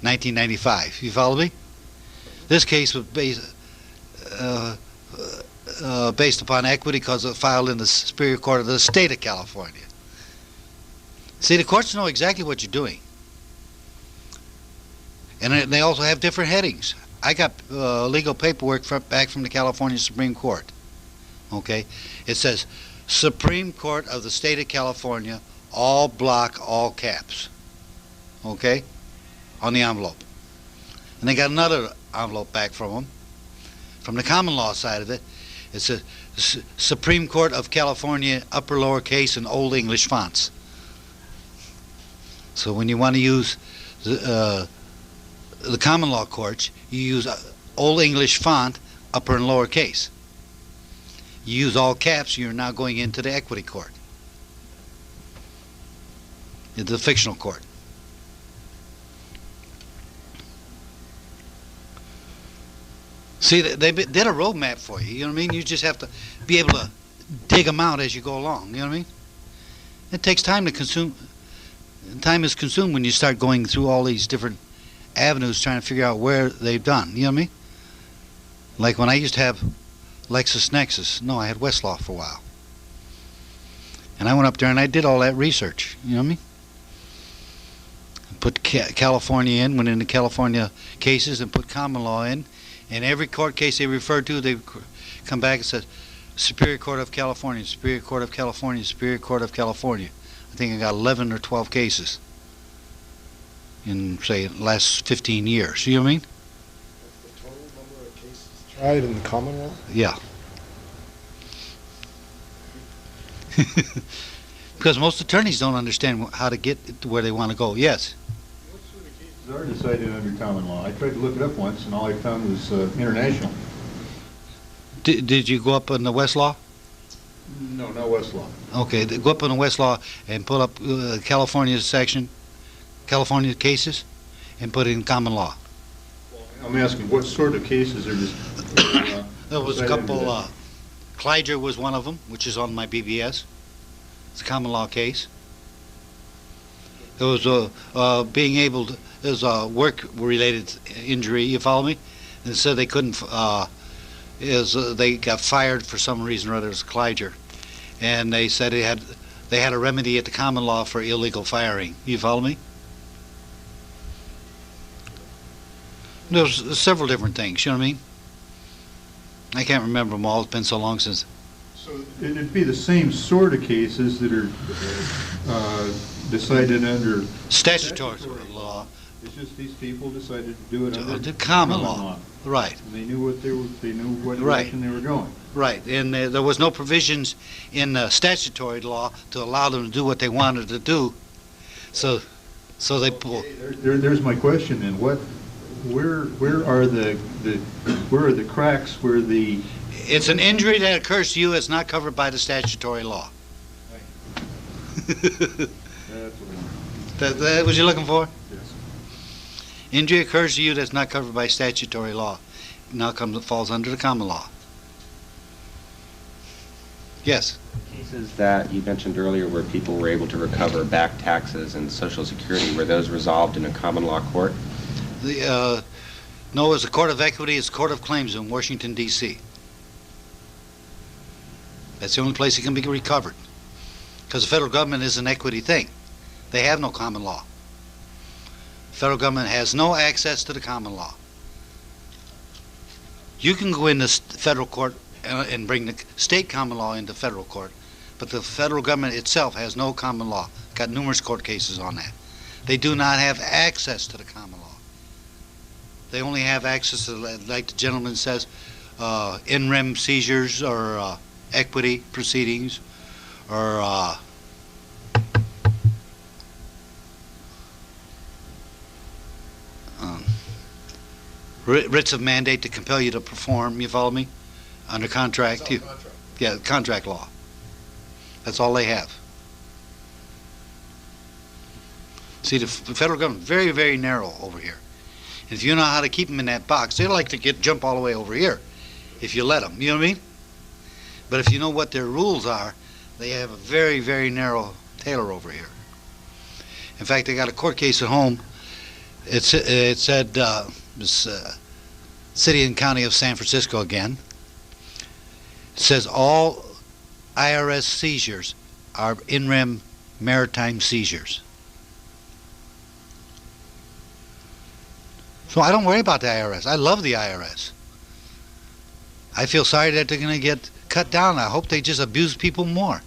1995. You follow me? This case was based upon equity because it was filed in the Superior Court of the State of California. See, the courts know exactly what you're doing. And they also have different headings. I got legal paperwork back from the California Supreme Court. Okay? It says, Supreme Court of the State of California, all block, all caps. Okay? On the envelope. And they got another envelope back from them. From the common law side of it, it says, Supreme Court of California, upper lowercase and Old English fonts. So when you want to use the common law courts, you use Old English font, upper and lower case. You use all caps, you're now going into the equity court, into the fictional court. See, they did a roadmap for you, you know what I mean? You just have to be able to dig them out as you go along, you know what I mean? It takes time to consume. Time is consumed when you start going through all these different avenues trying to figure out where they've done. You know what I mean? Like when I used to have LexisNexis. No, I had Westlaw for a while. And I went up there and I did all that research. You know what I mean? Put California in, went into California cases and put common law in. And every court case they referred to, they come back and said, Superior Court of California, Superior Court of California, Superior Court of California. I think I got 11 or 12 cases in, say, the last 15 years. You know what I mean? That's the total number of cases tried in the common law? Yeah. Because most attorneys don't understand how to get to where they want to go. Yes? What sort of cases are decided under common law? I tried to look it up once, and all I found was international. Did you go up on the Westlaw? No, not Westlaw. Okay, go up on the Westlaw and pull up California section, California cases, and put it in common law. I'm asking what sort of cases are just... There was a couple, Clyger was one of them, which is on my BBS. It's a common law case. It was being able to, it was a work-related injury, you follow me? And it said they couldn't, they got fired for some reason or other, it was Clyger. And they said they had a remedy at the common law for illegal firing. You follow me? There's several different things, you know what I mean? I can't remember them all, it's been so long since. So it'd be the same sort of cases that are decided under Statutory law. It's just these people decided to do it under The common law. Right. And they knew what Right. direction they were going. Right, and there was no provisions in statutory law to allow them to do what they wanted to do, so they pulled. There's my question then. Where are the cracks where the... It's an injury that occurs to you that's not covered by the statutory law. That's what That what you're looking for? Yes. Injury occurs to you that's not covered by statutory law. Now falls under the common law. Yes. Cases that you mentioned earlier where people were able to recover back taxes and Social Security, were those resolved in a common law court? No, it's a court of equity. It's a court of claims in Washington, D.C. That's the only place it can be recovered. Because the federal government is an equity thing. They have no common law. The federal government has no access to the common law. You can go into federal court and bring the state common law into federal court, but the federal government itself has no common law. Got numerous court cases on that. They do not have access to the common law. They only have access to, like the gentleman says, in rem seizures or equity proceedings or writs of mandate to compel you to perform, you follow me? Under contract. Yeah, contract law. That's all they have. See, the federal government, very, very narrow over here. And if you know how to keep them in that box, they like to jump all the way over here if you let them, you know what I mean? But if you know what their rules are, they have a very, very narrow tailor over here. In fact, they got a court case at home. It said, City and County of San Francisco again. It says all IRS seizures are in rem maritime seizures. So I don't worry about the IRS. I love the IRS. I feel sorry that they're going to get cut down. I hope they just abuse people more.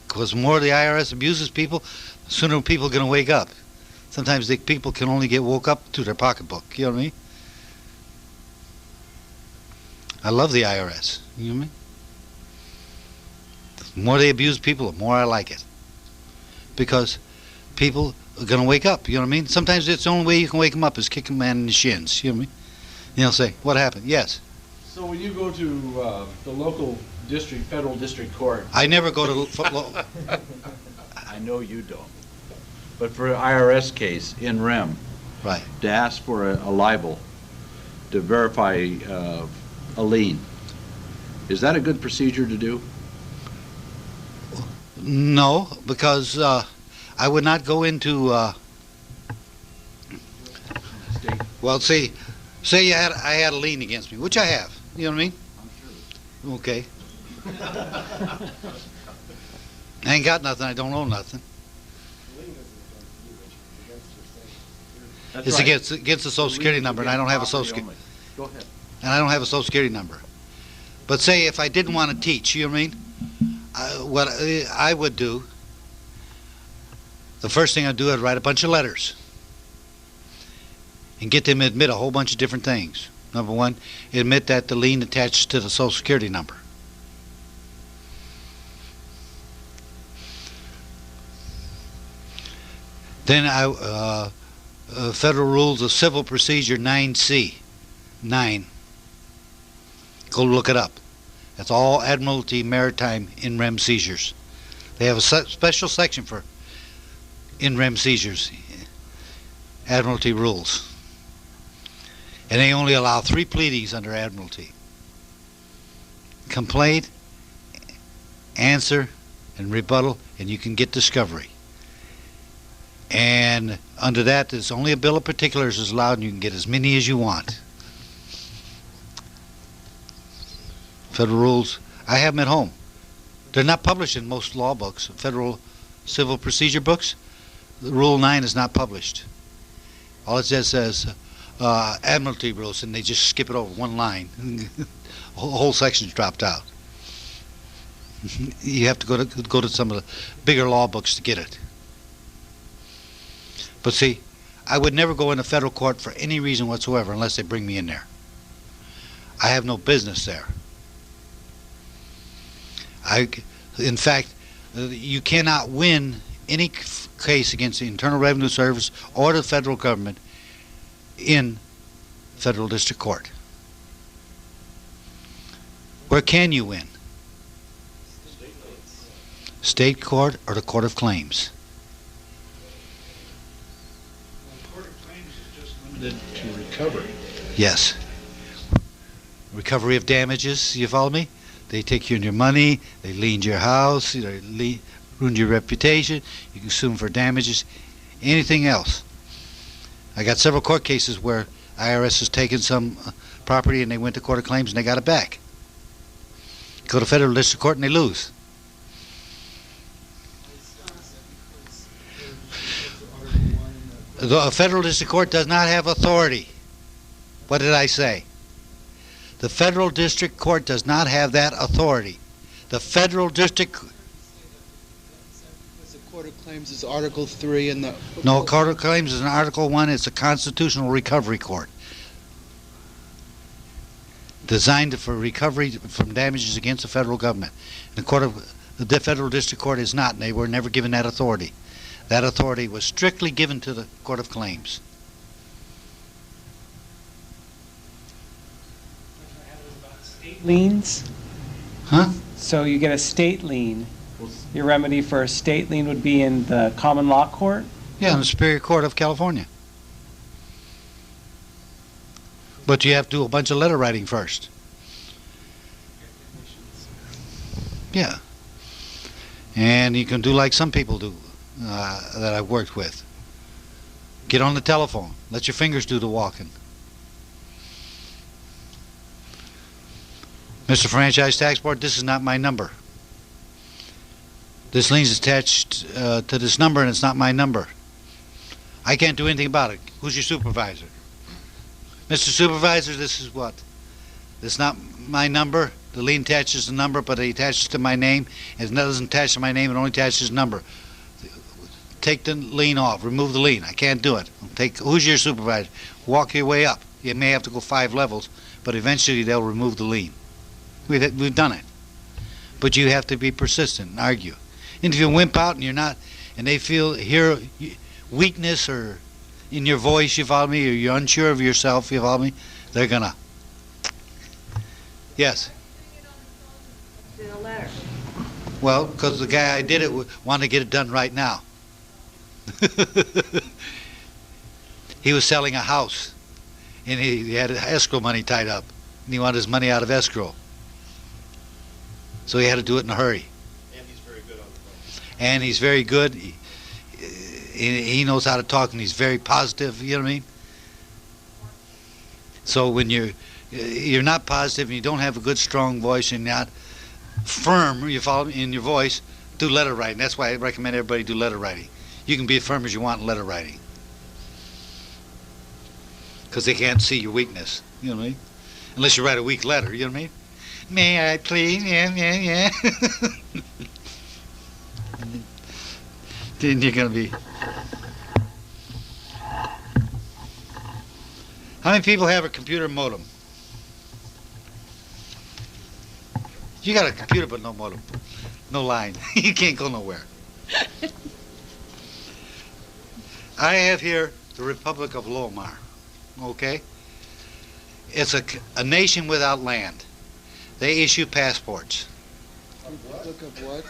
Because the more the IRS abuses people, the sooner people are going to wake up. Sometimes people can only get woke up to their pocketbook. You know what I mean? I love the IRS. You know what I mean? The more they abuse people, the more I like it. Because people are going to wake up. You know what I mean? Sometimes it's the only way you can wake them up is kick a man in the shins. You know what I mean? They'll say, what happened? Yes. So when you go to the local district, federal district court... I never go to... I know you don't. But for an IRS case, in rem, right, to ask for a libel, to verify a lien, is that a good procedure to do? No, because I would not go into... well, see, say I had a lien against me, which I have. You know what I mean? I'm sure. Okay. I ain't got nothing. I don't own nothing. It's right. against the Social Security number, and I don't have a Social Security. Go ahead. And I don't have a Social Security number. But say if I didn't want to teach, you know what I mean? What I would do, the first thing I'd do is write a bunch of letters and get them to admit a whole bunch of different things. Number one, admit that the lien attached to the Social Security number. Then Federal Rules of Civil Procedure 9C, 9. Go look it up. That's all Admiralty Maritime in rem seizures. They have a special section for in rem seizures, Admiralty rules. And they only allow 3 pleadings under Admiralty: complaint, answer, and rebuttal, and you can get discovery. And under that, there's only a bill of particulars is allowed, and you can get as many as you want. Federal rules, I have them at home. They're not published in most law books, federal civil procedure books. Rule 9 is not published. All it says Admiralty rules, and they just skip it over one line. whole section's dropped out. You have to go to some of the bigger law books to get it. But see, I would never go into federal court for any reason whatsoever unless they bring me in there. I have no business there. In fact, you cannot win any case against the Internal Revenue Service or the federal government in federal district court. Where can you win? State court or the Court of Claims. Court of Claims is just limited to recovery. Yes. Recovery of damages, you follow me? They take you in your money, they lien your house, they ruin your reputation, you can sue them for damages, anything else. I got several court cases where IRS has taken some property and they went to Court of Claims and they got it back. Go to federal district court and they lose. The federal district court does not have authority. What did I say? The federal district court does not have that authority. The federal district... The Court of Claims is Article 3 and the... No, Court of Claims is an Article 1. It's a constitutional recovery court. Designed for recovery from damages against the federal government. The federal district court is not, and they were never given that authority. That authority was strictly given to the Court of Claims. Liens? Huh? So you get a state lien. Your remedy for a state lien would be in the common law court? Yeah, in the Superior Court of California. But you have to do a bunch of letter writing first. Yeah. And you can do like some people do that I've worked with. Get on the telephone. Let your fingers do the walking. Mr. Franchise Tax Board, this is not my number. This lien is attached to this number and it's not my number. I can't do anything about it. Who's your supervisor? Mr. Supervisor, this is what? This is not my number. The lien attaches the number, but it attaches to my name. It doesn't attach to my name, it only attaches number. Take the lien off. Remove the lien. I can't do it. Who's your supervisor? Walk your way up. You may have to go 5 levels, but eventually they'll remove the lien. We've done it. But you have to be persistent and argue. And if you wimp out and you're not, and they hear weakness or in your voice, you follow me, or you're unsure of yourself, you follow me, they're gonna. Yes? In a letter. Well, because the guy I did it wanted to get it done right now. He was selling a house, and he had escrow money tied up, and he wanted his money out of escrow. So he had to do it in a hurry. And he's very good on the phone. And he's very good. He knows how to talk, and he's very positive, you know what I mean? So when you're not positive and you don't have a good strong voice and not firm, you follow me, in your voice, do letter writing. That's why I recommend everybody do letter writing. You can be as firm as you want in letter writing, because they can't see your weakness, you know what I mean? Unless you write a weak letter, you know what I mean? May I please? Yeah. Then you're going to be... How many people have a computer modem? You got a computer but no modem. No line. You can't go nowhere. I have here the Republic of Lomar. Okay? It's a nation without land. They issue passports. Republic of what?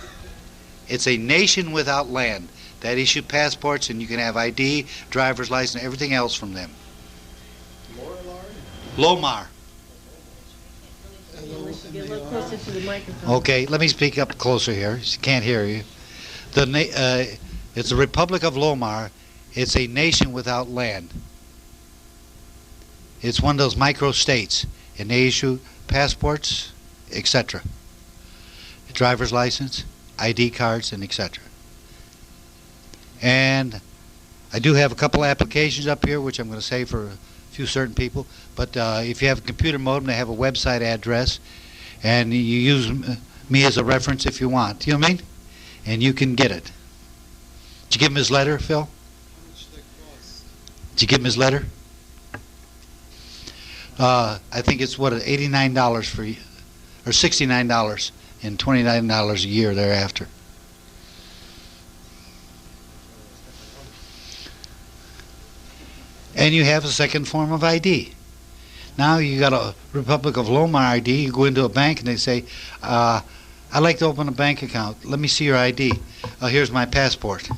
It's a nation without land that issue passports, and you can have ID, driver's license, everything else from them. Lomar. Get a little closer to the microphone. Okay, let me speak up closer here. She can't hear you. It's the Republic of Lomar. It's a nation without land. It's one of those micro states, and they issue passports, etc. Driver's license, ID cards, and etc. And I do have a couple applications up here, which I'm going to say for a few certain people. But if you have a computer modem, they have a website address, and you use me as a reference if you want. You know what I mean? And you can get it. Did you give him his letter, Phil? Did you get him his letter? I think it's what, $89 for, or $69 and $29 a year thereafter. And you have a second form of ID. Now you got a Republic of Lomar ID. You go into a bank and they say, I'd like to open a bank account. Let me see your ID. Here's my passport.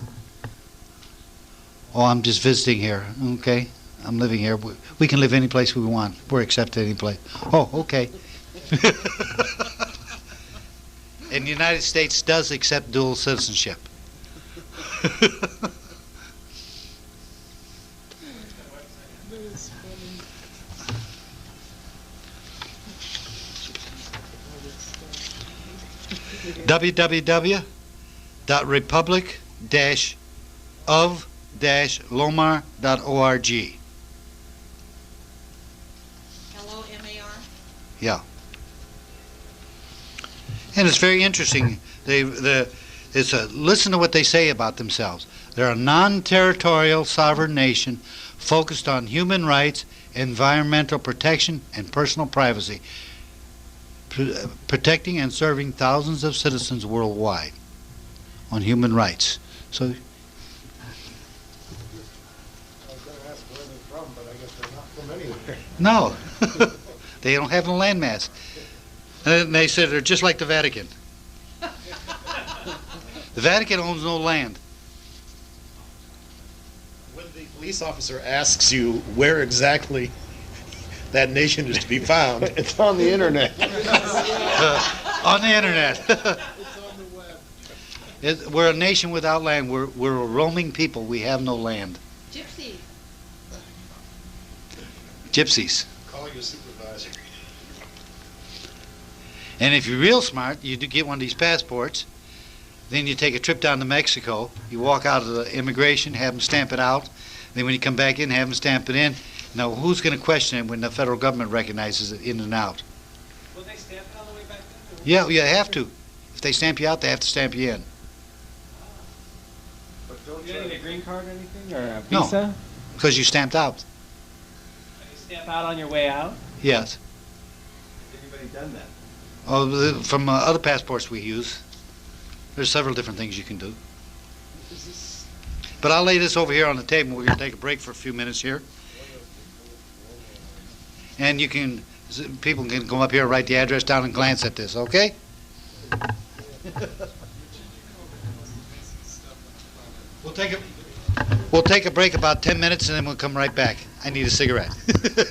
Oh, I'm just visiting here. Okay, I'm living here. We can live any place we want. We're accepted any place. Oh, okay. And the United States does accept dual citizenship. www.republic-of-lomar.org. LOMAR? Yeah. And it's very interesting. Listen to what they say about themselves. They're a non-territorial sovereign nation focused on human rights, environmental protection, and personal privacy, protecting and serving thousands of citizens worldwide on human rights. So, I was going to ask where they're from, but I guess they're not from anywhere. no, they don't have a landmass. And they said they're just like the Vatican. The Vatican owns no land. When the police officer asks you where exactly that nation is to be found, It's on the internet. On the internet. It's on the web. We're a nation without land. We're a roaming people. We have no land. Gypsy. Gypsies. call your supervisor. And if you're real smart, you do get one of these passports. Then you take a trip down to Mexico. You walk out of the immigration, have them stamp it out. Then when you come back in, have them stamp it in. Now, who's going to question it when the federal government recognizes it in and out? Will they stamp it on the way back then? Yeah, you have to. If they stamp you out, they have to stamp you in. But don't you need a green card or anything, or a No. visa? Because you stamped out. You stamp out on your way out? Yes. Anybody done that? Oh, from other passports we use. There's several different things you can do. But I'll lay this over here on the table. We're going to take a break for a few minutes here. And you can, people can come up here, write the address down and glance at this, okay? We'll take a break about 10 minutes and then we'll come right back. I need a cigarette. Did you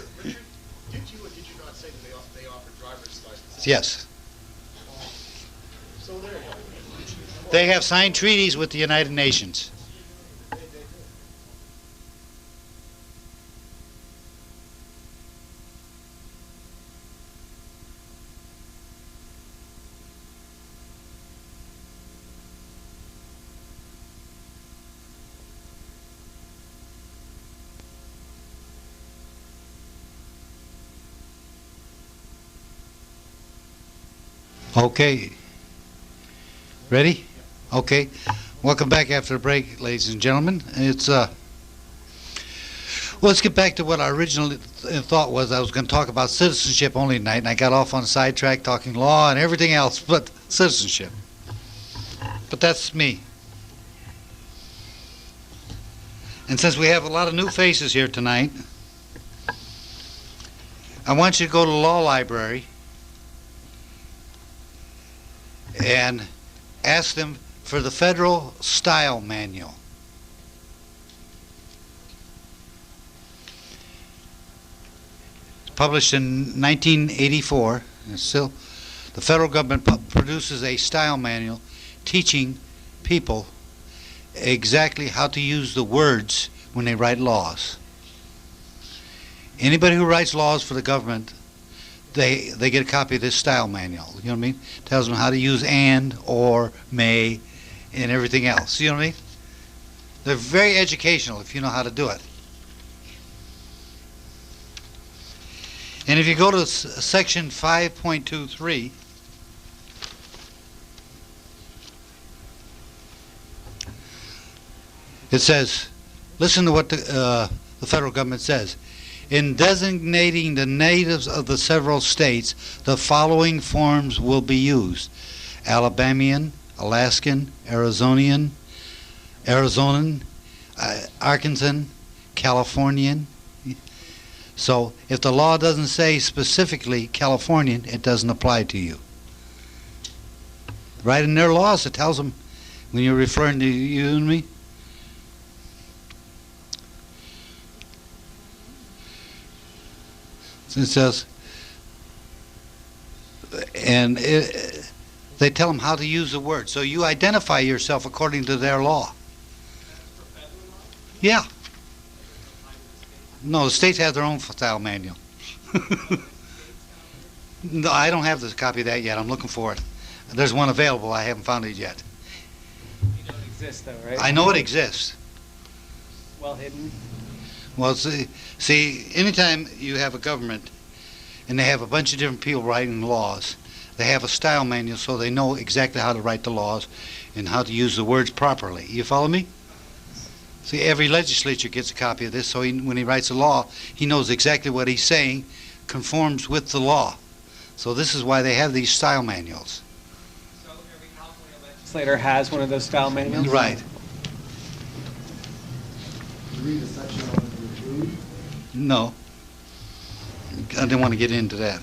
not say that they offer driver's licenses? Yes. So there you go. They have signed treaties with the United Nations. Okay. Ready? Okay. Welcome back after the break, ladies and gentlemen. It's well, let's get back to what our original thought was. I was going to talk about citizenship only tonight, and I got off on a sidetrack talking law and everything else but citizenship. But that's me. And since we have a lot of new faces here tonight, I want you to go to the law library and ask them for the Federal Style Manual. It's published in 1984. And still, the federal government produces a style manual teaching people exactly how to use the words when they write laws. Anybody who writes laws for the government, they get a copy of this style manual. You know what I mean? Tells them how to use and, or, may, and everything else. You know what I mean? They're very educational if you know how to do it. And if you go to section 5.23, it says, listen to what the the federal government says, in designating the natives of the several states, the following forms will be used: Alabamian, Alaskan, Arizonan, Arkansan, Californian. So if the law doesn't say specifically Californian, it doesn't apply to you. Right in their laws, it tells them when you're referring to you and me. It says, and they tell them how to use the word. So you identify yourself according to their law. Yeah. No, the states have their own style manual. No, I don't have the copy of that yet. I'm looking for it. There's one available. I haven't found it yet. You know it exists, though, right? I know it exists. Well hidden. Well, see, anytime you have a government and they have a bunch of different people writing laws, they have a style manual so they know exactly how to write the laws and how to use the words properly. You follow me? See, every legislature gets a copy of this, so when he writes a law, he knows exactly what he's saying conforms with the law. So this is why they have these style manuals. So every California legislator has one of those style manuals? Right. Read a section on food. No. I didn't want to get into that.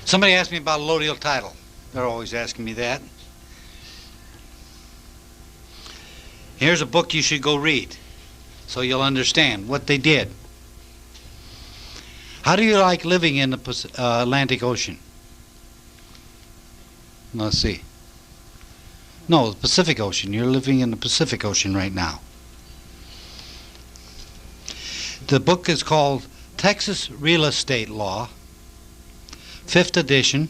Somebody asked me about allodial title. They're always asking me that. Here's a book you should go read so you'll understand what they did. How do you like living in the Atlantic Ocean? Let's see. No, the Pacific Ocean. You're living in the Pacific Ocean right now. The book is called Texas Real Estate Law, 5th edition,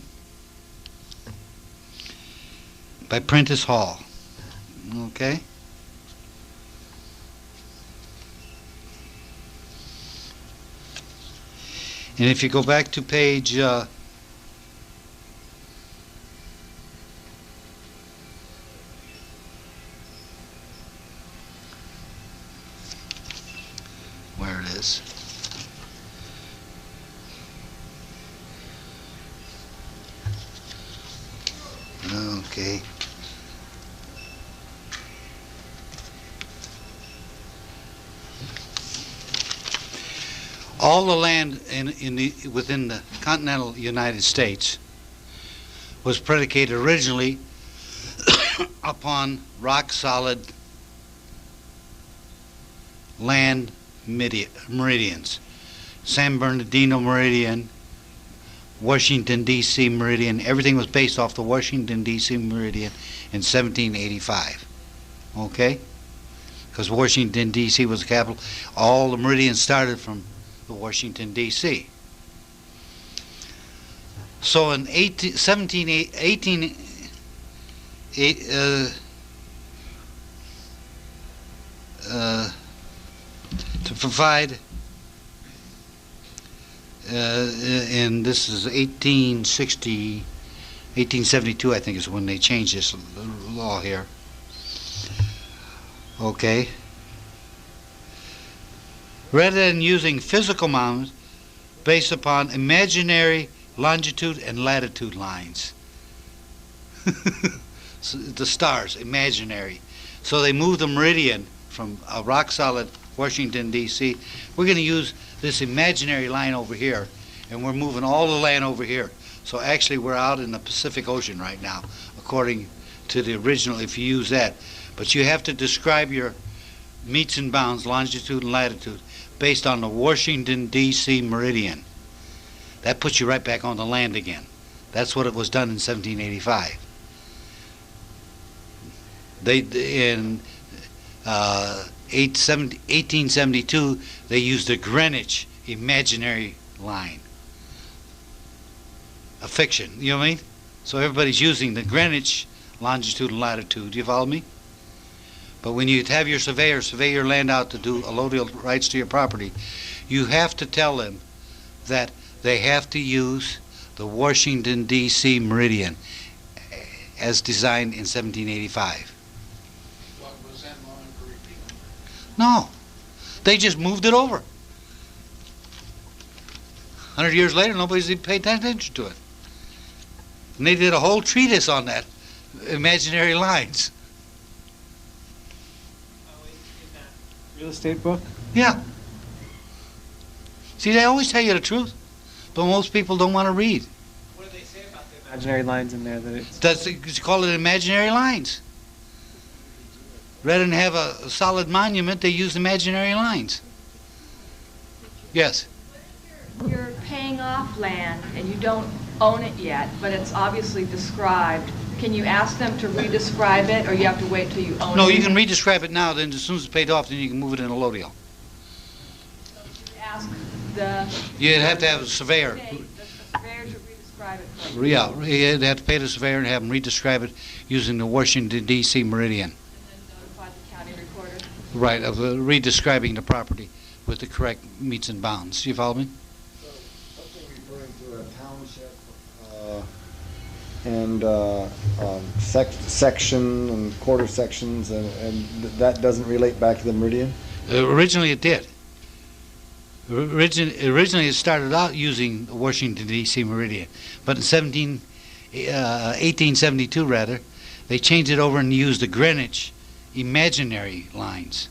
by Prentice Hall. Okay? And if you go back to page where it is. Okay. All the land within the continental United States was predicated originally upon rock-solid land meridians. San Bernardino Meridian, Washington, D.C. Meridian, everything was based off the Washington, D.C. Meridian in 1785. Okay? Because Washington, D.C. was the capital. All the meridians started from Washington, D.C. So in 18 to provide, and this is 1872, I think is when they changed this law here. Okay. Rather than using physical mounds based upon imaginary longitude and latitude lines. So the stars, imaginary. So they moved the meridian from a rock-solid Washington, D.C. We're going to use this imaginary line over here, and we're moving all the land over here. So actually we're out in the Pacific Ocean right now, according to the original, if you use that. But you have to describe your meets and bounds, longitude and latitude, based on the Washington, D.C. meridian. That puts you right back on the land again. That's what it was done in 1785. In 1872, they used the Greenwich imaginary line. A fiction, you know what I mean? So everybody's using the Greenwich longitude and latitude. Do you follow me? But when you have your surveyor survey your land out to do allodial rights to your property, you have to tell them that they have to use the Washington, D.C. meridian as designed in 1785. What was that line for repeating? No. They just moved it over. 100 years later, nobody's even paid attention to it. And they did a whole treatise on that, imaginary lines. Real estate book? Yeah. See, they always tell you the truth, but most people don't want to read. What do they say about the imaginary lines in there? That it's That's call it imaginary lines. Rather than have a solid monument, they use imaginary lines. Yes. You're paying off land and you don't own it yet, but it's obviously described. Can you ask them to re-describe it, or you have to wait till you own it? No, you can re-describe it now, then as soon as it's paid off, then you can move it in a lodial. Ask the You'd have to have a surveyor. the surveyor to re-describe it for you. Yeah, you'd have to pay the surveyor and have him re-describe it using the Washington, D.C. meridian. And then notify the county recorder. Right, of re-describing the property with the correct meets and bounds. You follow me? Something referring to a township, and section and quarter sections, and that doesn't relate back to the meridian? Originally it did. Originally it started out using the Washington, D.C. meridian, but in 1872 rather, they changed it over and used the Greenwich imaginary lines.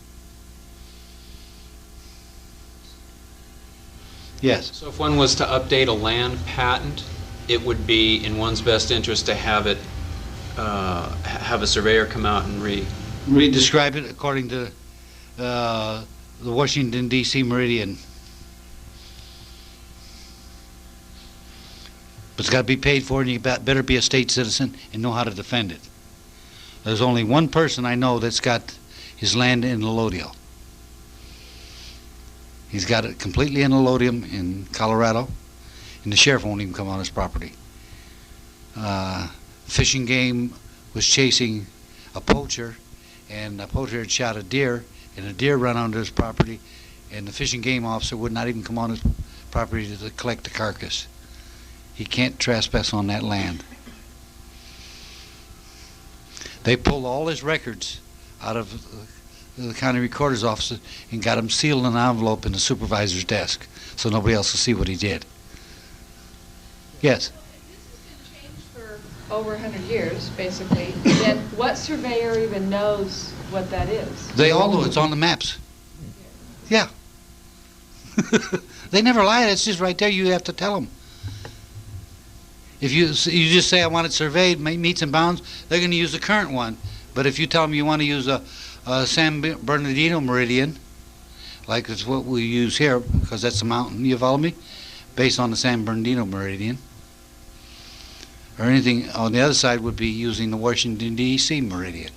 Yes. So if one was to update a land patent, it would be in one's best interest to have it, have a surveyor come out and Re-describe it according to the Washington, D.C. meridian. But it's got to be paid for, and you better be a state citizen and know how to defend it. There's only one person I know that's got his land in the lodial. He's got it completely in a lodium in Colorado, and the sheriff won't even come on his property. Fishing game was chasing a poacher, and the poacher had shot a deer, and a deer ran onto his property, and the fishing game officer would not even come on his property to collect the carcass. He can't trespass on that land. They pulled all his records out of the county recorder's office and got them sealed in an envelope in the supervisor's desk so nobody else will see what he did. Yes? For over 100 years, basically, then what surveyor even knows what that is? They all know. It's on the maps. Yeah. They never lie. It's just right there. You have to tell them. If you just say, I want it surveyed, meets and bounds, they're going to use the current one. But if you tell them you want to use a San Bernardino meridian, like it's what we use here, because that's a mountain, you follow me? Based on the San Bernardino meridian. Or anything on the other side would be using the Washington, D.C. meridian.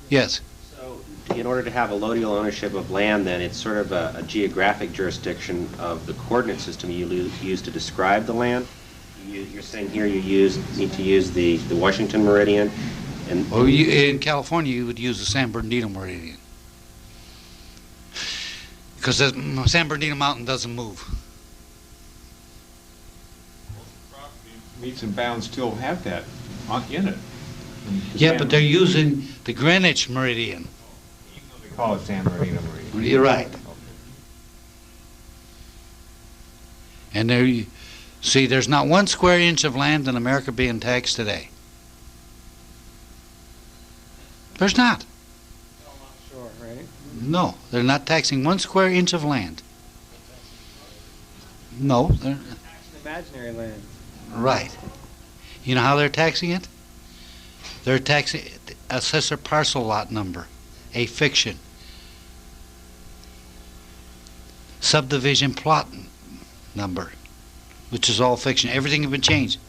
Yes? So in order to have a lodial ownership of land, then it's sort of a geographic jurisdiction of the coordinate system you use to describe the land. You're saying here you need to use the Washington meridian. And well, in California, you would use the San Bernardino meridian. Because the San Bernardino mountain doesn't move. Meets and bounds still have that in it. Yeah, but they're using the Greenwich meridian. They call it San Bernardino meridian. You're right. And there, see, there's not 1 square inch of land in America being taxed today. There's not. Sure, right? No, they're not taxing 1 square inch of land. No, they're Imaginary land. right. You know how they're taxing it? They're taxing assessor parcel lot number, a fiction. Subdivision plot number, which is all fiction. Everything has been changed.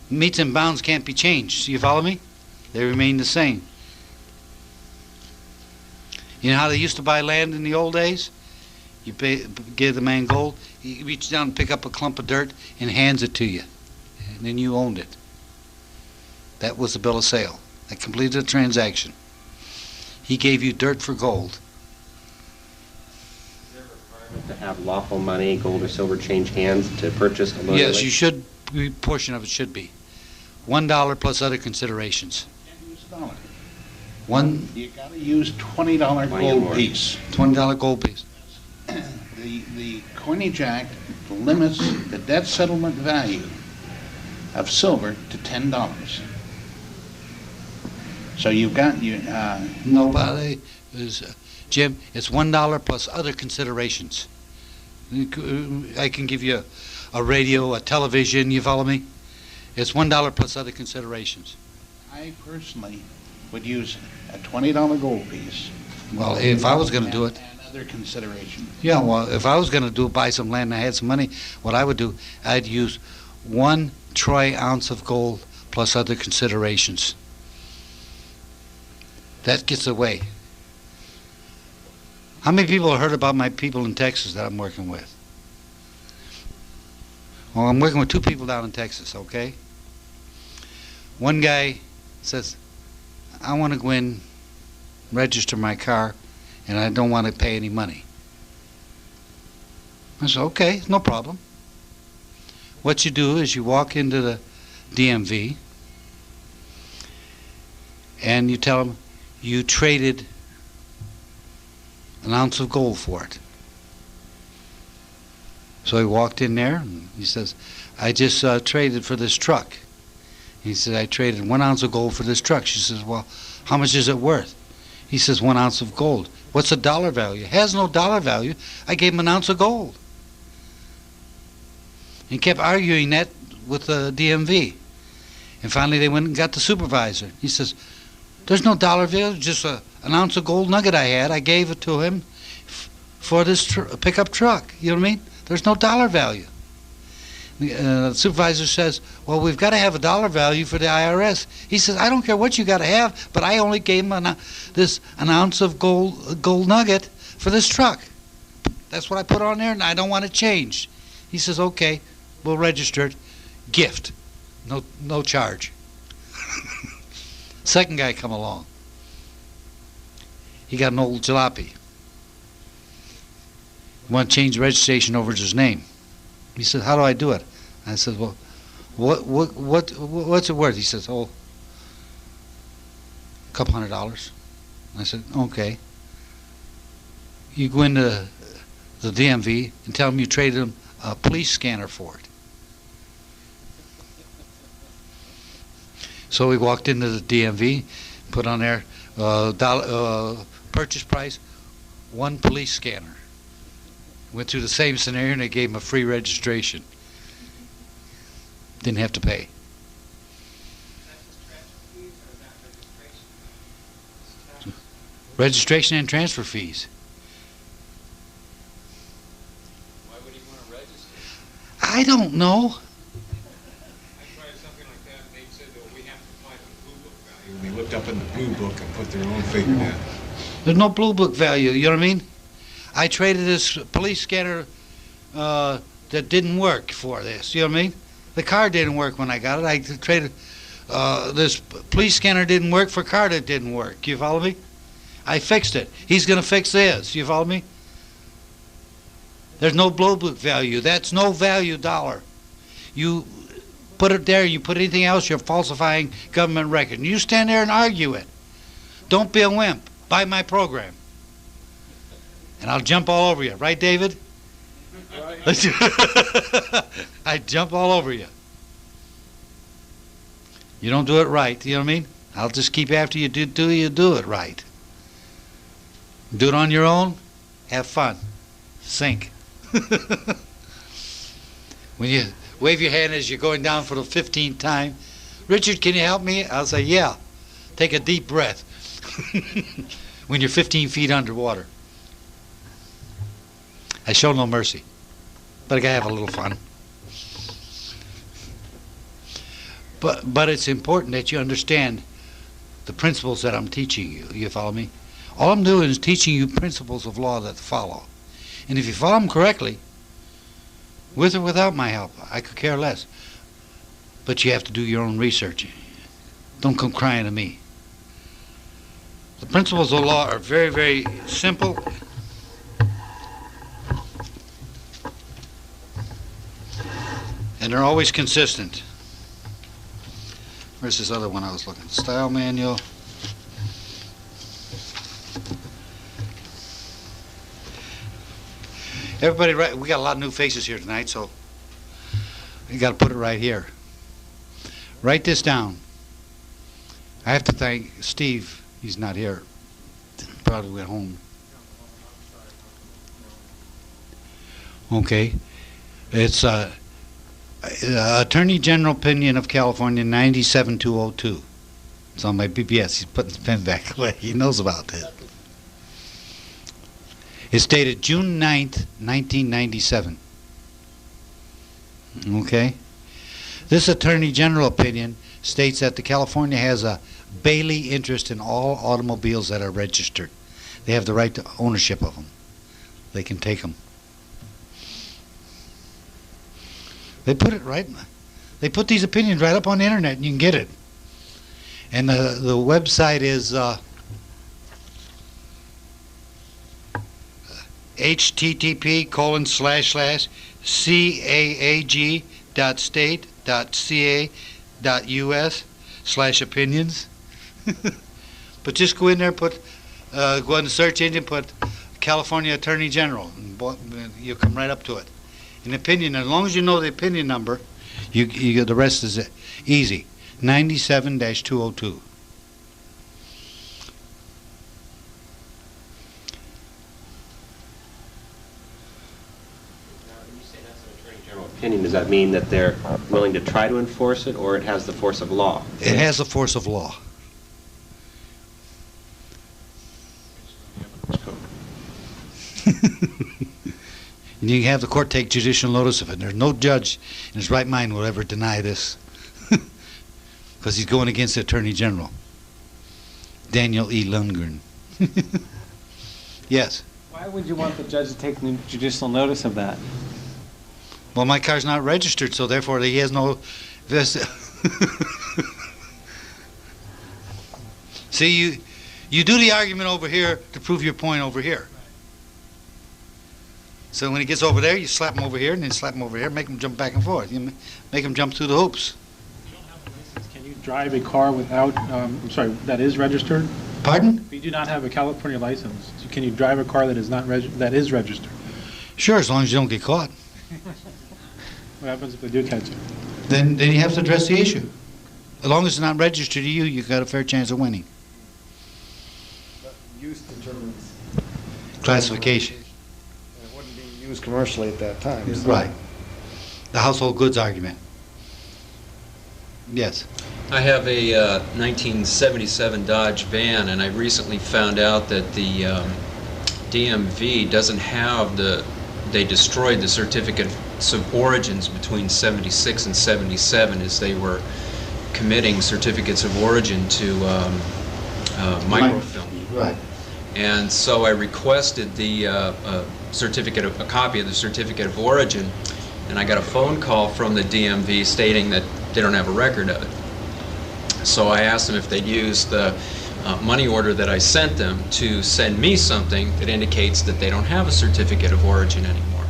Meets and bounds can't be changed. You follow me? They remain the same. You know how they used to buy land in the old days? You give the man gold, he reaches down and pick up a clump of dirt and hands it to you. And then you owned it. That was the bill of sale. That completed the transaction. He gave you dirt for gold. Is there a requirement to have lawful money, gold or silver, change hands to purchase a lodial? Yes, you should. A portion of it should be $1 plus other considerations. You gotta use $20 gold piece. $20 gold piece. The Coinage Act limits the debt settlement value of silver to $10. So you've got Nobody is Jim. It's $1 plus other considerations. I can give you a radio, a television. You follow me? It's $1 plus other considerations. I personally would use a $20 gold piece. Well, if I was going to do it. And other considerations. Yeah, well, if I was going to buy some land and I had some money, what I would do, I'd use 1 troy ounce of gold plus other considerations. That gets away. How many people have heard about my people in Texas that I'm working with? Well, I'm working with 2 people down in Texas, okay? One guy says, I want to go in, register my car, and I don't want to pay any money. I said, okay, no problem. What you do is you walk into the DMV and you tell them you traded an ounce of gold for it. So he walked in there and he says, I just traded for this truck. He said, I traded 1 ounce of gold for this truck. She says, well, how much is it worth? He says, 1 ounce of gold. What's the dollar value? It has no dollar value. I gave him an ounce of gold. He kept arguing that with the DMV. And finally they went and got the supervisor. He says, there's no dollar value, just an ounce of gold nugget I had. I gave it to him for this pickup truck. You know what I mean? There's no dollar value. The supervisor says, well, we've got to have a dollar value for the IRS. He says, I don't care what you got to have, but I only gave him an ounce of gold nugget for this truck. That's what I put on there, and I don't want it changed. He says, okay, we'll register it. Gift. No charge. Second guy come along. He got an old jalopy. Want to change the registration over to his name. He said, how do I do it? I said, well, what's it worth? He says, oh, a couple $100. I said, okay. You go into the DMV and tell them you traded him a police scanner for it. So we walked into the DMV, put on there purchase price, 1 police scanner. Went through the same scenario and they gave him a free registration. Didn't have to pay. Registration and transfer fees. Why would he want to register? I don't know. They looked up in the blue book and put their own figure down. There's no blue book value, you know what I mean? I traded this police scanner that didn't work for this, you know what I mean? The car didn't work when I got it. I traded this police scanner didn't work for a car that didn't work. You follow me? I fixed it. He's going to fix this. You follow me? There's no blue book value. That's no value dollar. You put it there, you put anything else, you're falsifying government record. And you stand there and argue it. Don't be a wimp. Buy my program. And I'll jump all over you. Right, David? Right. I jump all over you. You don't do it right, you know what I mean? I'll just keep after you do it right. Do it on your own, have fun. Sink. When you wave your hand as you're going down for the 15th time, Richard, can you help me? I'll say, yeah. Take a deep breath. When you're 15 feet underwater. I show no mercy, but I gotta have a little fun. But it's important that you understand the principles that I'm teaching you. You follow me? All I'm doing is teaching you principles of law that follow. And if you follow them correctly, with or without my help, I could care less. But you have to do your own research. Don't come crying to me. The principles of law are very, very simple. And they're always consistent. Where's this other one I was looking? Style manual. Everybody, we got a lot of new faces here tonight, so you got to put it right here. Write this down. I have to thank Steve. He's not here. Probably went home. Okay. It's Attorney General Opinion of California 97202. It's on my BBS. He's putting the pen back away. He knows about this. It's dated June 9th, 1997. Okay? This Attorney General opinion states that the California has a Bailey interest in all automobiles that are registered. They have the right to ownership of them. They can take them. They put it right. They put these opinions right up on the internet, and you can get it. And the website is http://caag.state.ca.us/opinions. But just go in there, go in the search engine, put California Attorney General, and you'll come right up to it. An opinion, as long as you know the opinion number, the rest is easy. 97-202. Opinion, does that mean that they're willing to try to enforce it, or it has the force of law? It has the force of law. And you can have the court take judicial notice of it. There's no judge in his right mind will ever deny this, because he's going against the Attorney General, Daniel E. Lundgren. Yes. Why would you want the judge to take judicial notice of that? Well, my car's not registered, so therefore he has no. See, you do the argument over here to prove your point over here. So when he gets over there, you slap him over here, and then slap him over here, make him jump back and forth. You make him jump through the hoops. Can you drive a car without, I'm sorry, that is registered? Pardon? If you do not have a California license, can you drive a car that is not that is registered? Sure, as long as you don't get caught. What happens if they do catch you? Then you have to address the issue. As long as it's not registered to you, you've got a fair chance of winning. Use determines Classification. It wasn't being used commercially at that time. So. Right. The household goods argument. Yes. I have a 1977 Dodge van, and I recently found out that the DMV doesn't have they destroyed the certificates of origins between 76 and 77 as they were committing certificates of origin to microfilm. Right. And so I requested the a copy of the certificate of origin, and I got a phone call from the DMV stating that they don't have a record of it. So I asked them if they'd use the money order that I sent them to send me something that indicates that they don't have a certificate of origin anymore.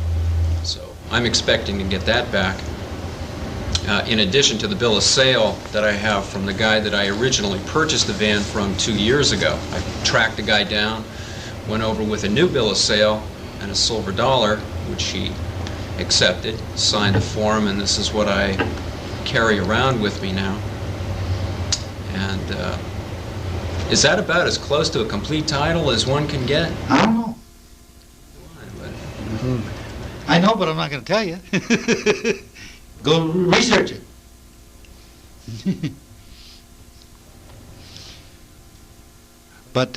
So I'm expecting to get that back. In addition to the bill of sale that I have from the guy that I originally purchased the van from 2 years ago. I tracked the guy down, went over with a new bill of sale and a silver dollar, which he accepted, signed the form, and this is what I carry around with me now. And is that about as close to a complete title as one can get? I don't know. I know, but I'm not going to tell you. Go research it. But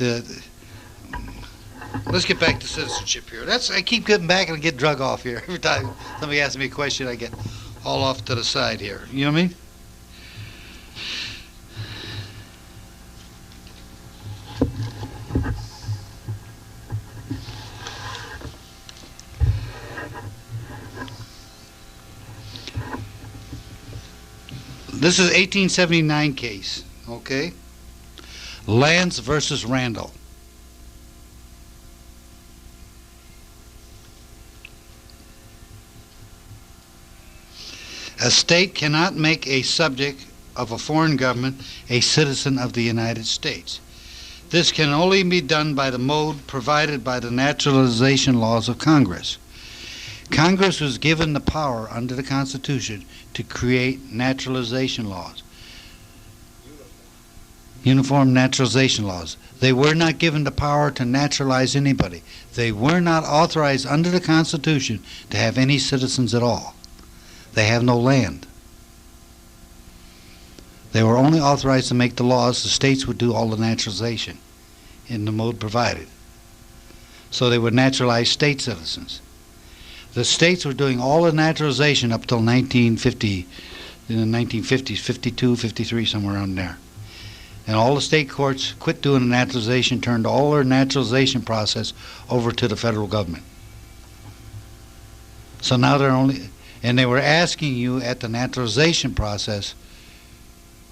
let's get back to citizenship here. I keep getting back and I get drug off here. Every time somebody asks me a question, I get all off to the side here. You know what I mean? This is 1879 case, okay? Lance versus Randall. A state cannot make a subject of a foreign government a citizen of the United States. This can only be done by the mode provided by the naturalization laws of Congress. Congress was given the power under the Constitution to create naturalization laws. Uniform naturalization laws. They were not given the power to naturalize anybody. They were not authorized under the Constitution to have any citizens at all. They have no land. They were only authorized to make the laws. The states would do all the naturalization in the mode provided. So they would naturalize state citizens. The states were doing all the naturalization up till 1950, in the 1950s, 52, 53, somewhere around there. And all the state courts quit doing the naturalization, turned all their naturalization process over to the federal government. So now they're only, and they were asking you at the naturalization process,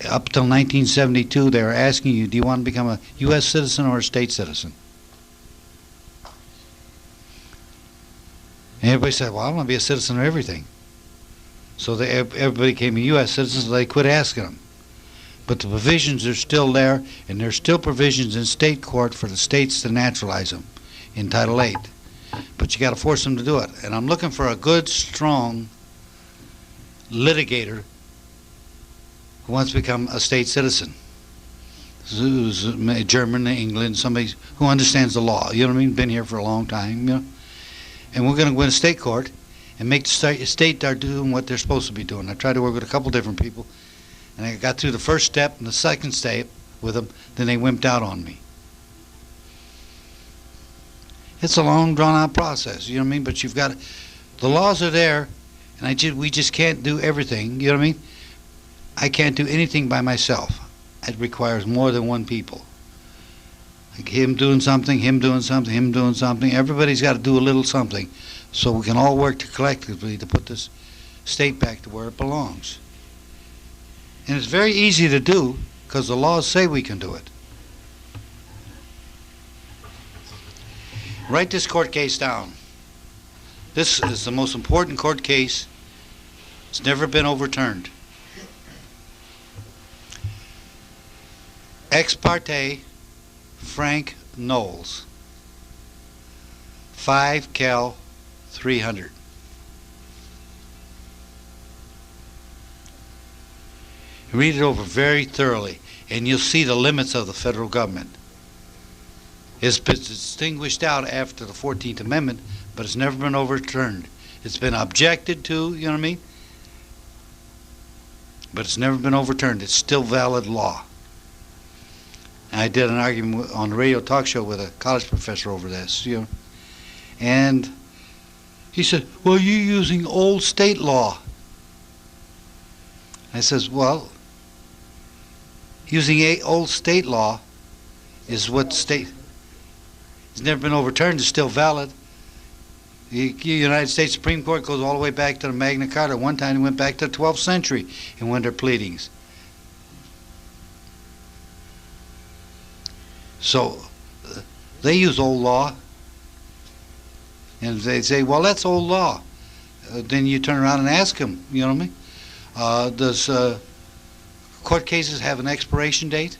up till 1972, they were asking you, do you want to become a U.S. citizen or a state citizen? And everybody said, well, I want to be a citizen of everything. So everybody became a U.S. citizen, so they quit asking them. But the provisions are still there, and there's still provisions in state court for the states to naturalize them in Title VIII. But you got to force them to do it. And I'm looking for a good, strong litigator who wants to become a state citizen. Who's German, England, somebody who understands the law. You know what I mean? Been here for a long time, you know. And we're going to go in state court and make the state start doing what they're supposed to be doing. I tried to work with a couple different people, and I got through the first step and the second step with them, then they wimped out on me. It's a long, drawn-out process, you know what I mean? But you've got, the laws are there, and we just can't do everything, you know what I mean? I can't do anything by myself. It requires more than one people. Like him doing something, him doing something, him doing something. Everybody's got to do a little something so we can all work collectively to put this state back to where it belongs. And it's very easy to do because the laws say we can do it. Write this court case down. This is the most important court case. It's never been overturned. Ex parte Frank Knowles, 5 Cal 300. Read it over very thoroughly, and you'll see the limits of the federal government. It's been distinguished out after the 14th Amendment, but it's never been overturned. It's been objected to, you know what I mean? But it's never been overturned. It's still valid law. And I did an argument on the radio talk show with a college professor over this, you know, and he said, well, you're using old state law. I says, well, using old state law is what state, it's never been overturned, it's still valid. The United States Supreme Court goes all the way back to the Magna Carta. One time it went back to the 12th century in one of their pleadings. So they use old law, and they say, well, that's old law. Then you turn around and ask them, you know what I mean? Does court cases have an expiration date?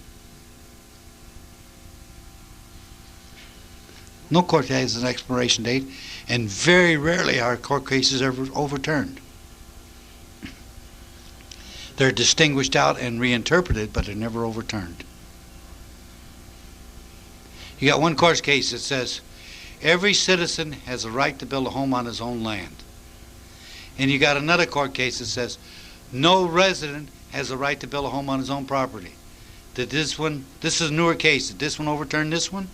No court has an expiration date, and very rarely are court cases ever overturned. They're distinguished out and reinterpreted, but they're never overturned. You got one court case that says every citizen has a right to build a home on his own land. And you got another court case that says no resident has a right to build a home on his own property. Did this one, this is a newer case, did this one overturn this one?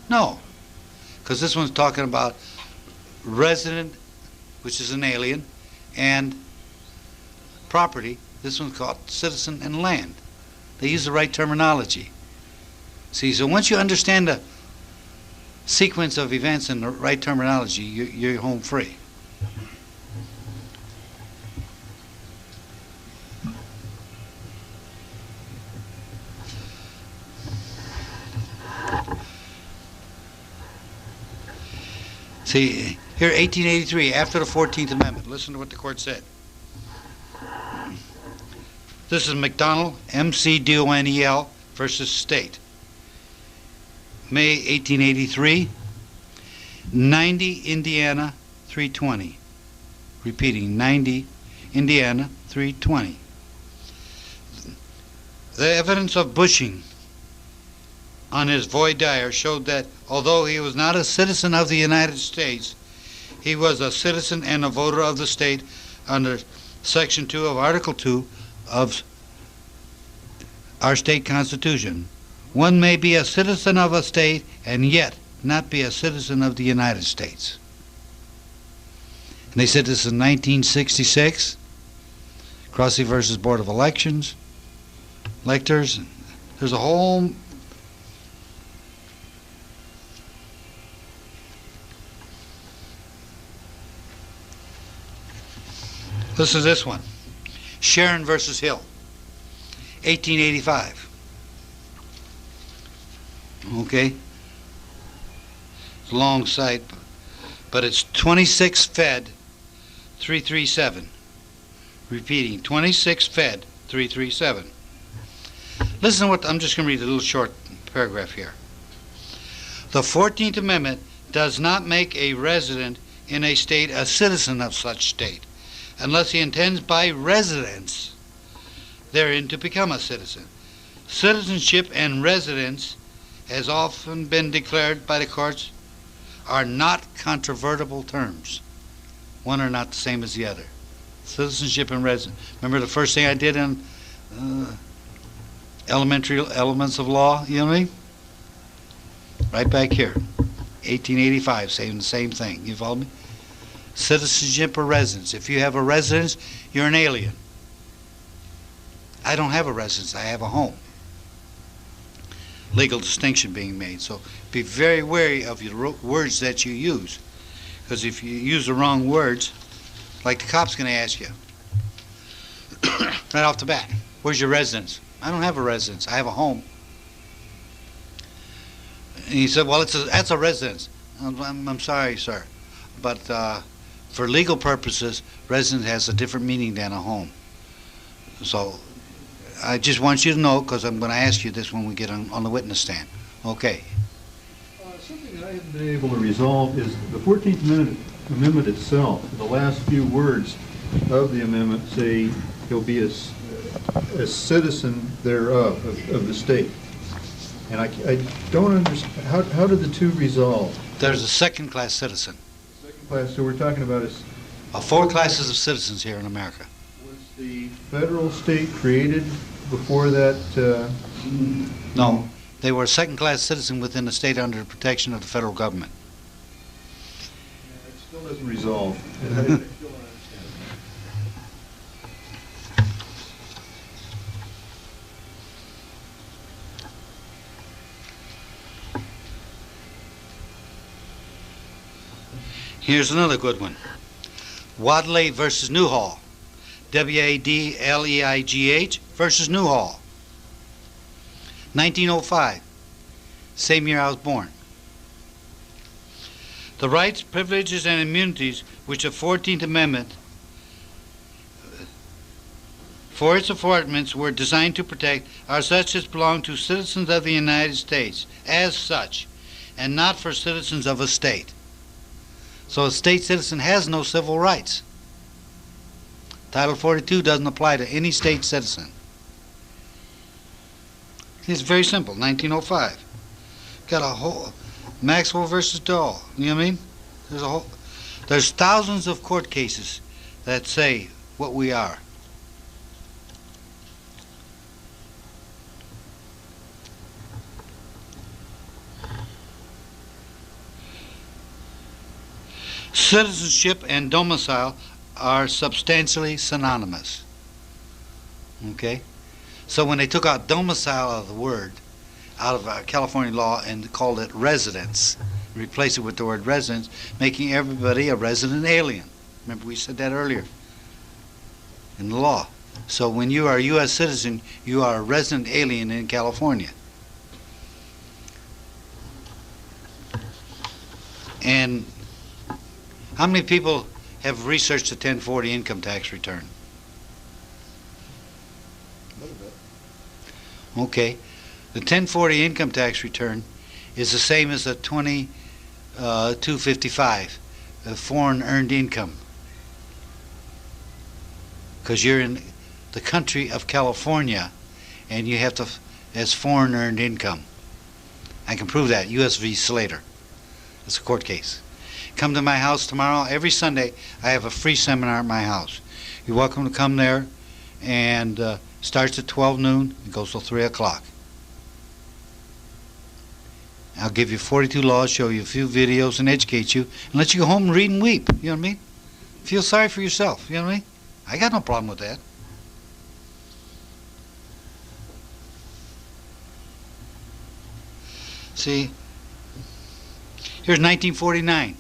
No, because this one's talking about resident, which is an alien, and property. This one's called citizen and land. They use the right terminology. See, so once you understand the sequence of events and the right terminology, you're home free. See, here, 1883, after the 14th Amendment, listen to what the court said. This is McDonald, McDonel versus State. May 1883, 90 Indiana 320. Repeating, 90, Indiana 320. The evidence of bushing on his void diary showed that although he was not a citizen of the United States, he was a citizen and a voter of the state under Section 2 of Article 2 of our state constitution. One may be a citizen of a state and yet not be a citizen of the United States. And they said this in 1966, Crossy versus Board of Elections, electors. There's a whole this is this one, Sharon versus Hill, 1885. Okay, it's a long site, but it's 26 Fed 337. Repeating, 26 Fed 337. Listen to what, I'm just going to read a little short paragraph here. The 14th Amendment does not make a resident in a state a citizen of such state, unless he intends by residence therein to become a citizen. Citizenship and residence, has often been declared by the courts, are not controvertible terms. One are not the same as the other. Citizenship and residence. Remember the first thing I did in elementary elements of law, you know what I mean? Right back here, 1885, saying the same thing. You follow me? Citizenship or residence. If you have a residence, you're an alien. I don't have a residence, I have a home. Legal distinction being made. So be very wary of your words that you use. Because if you use the wrong words, like the cop's going to ask you, right off the bat, where's your residence? I don't have a residence, I have a home. And he said, well, that's a residence. I'm sorry, sir. But for legal purposes, residence has a different meaning than a home. So I just want you to know, because I'm going to ask you this when we get on the witness stand. Okay. Something I haven't been able to resolve is the 14th Amendment itself. The last few words of the amendment say he'll be a citizen thereof, of the state. And I don't understand, how did the two resolve? There's a second-class citizen. Second class, so we're talking about four classes of citizens here in America. Was the federal state created before that? No. They were a second-class citizen within the state under the protection of the federal government. Yeah, it still doesn't resolve. I still don't understand. Here's another good one. Wadley versus Newhall. W-A-D-L-E-I-G-H versus Newhall. 1905. Same year I was born. The rights, privileges, and immunities which the 14th Amendment for its affordments were designed to protect are such as belong to citizens of the United States as such, and not for citizens of a state. So a state citizen has no civil rights. Title 42 doesn't apply to any state citizen. It's very simple, 1905. Got a whole, Maxwell versus Dole, you know what I mean? There's thousands of court cases that say what we are. Citizenship and domicile are substantially synonymous. Okay? So when they took out domicile out of the word, out of California law, and called it residence, replaced it with the word residence, making everybody a resident alien. Remember we said that earlier in the law. So when you are a U.S. citizen, you are a resident alien in California. And how many people have researched the 1040 income tax return? A little bit. Okay. The 1040 income tax return is the same as the 2255 foreign earned income, because you're in the country of California and you have to, as foreign earned income. I can prove that. U.S. v. Slater. It's a court case. Come to my house tomorrow. Every Sunday I have a free seminar at my house. You're welcome to come there, and starts at 12 noon and goes till 3 o'clock. I'll give you 42 laws, show you a few videos, and educate you, and let you go home and read and weep. You know what I mean? Feel sorry for yourself. You know what I mean? I got no problem with that. See, here's 1949.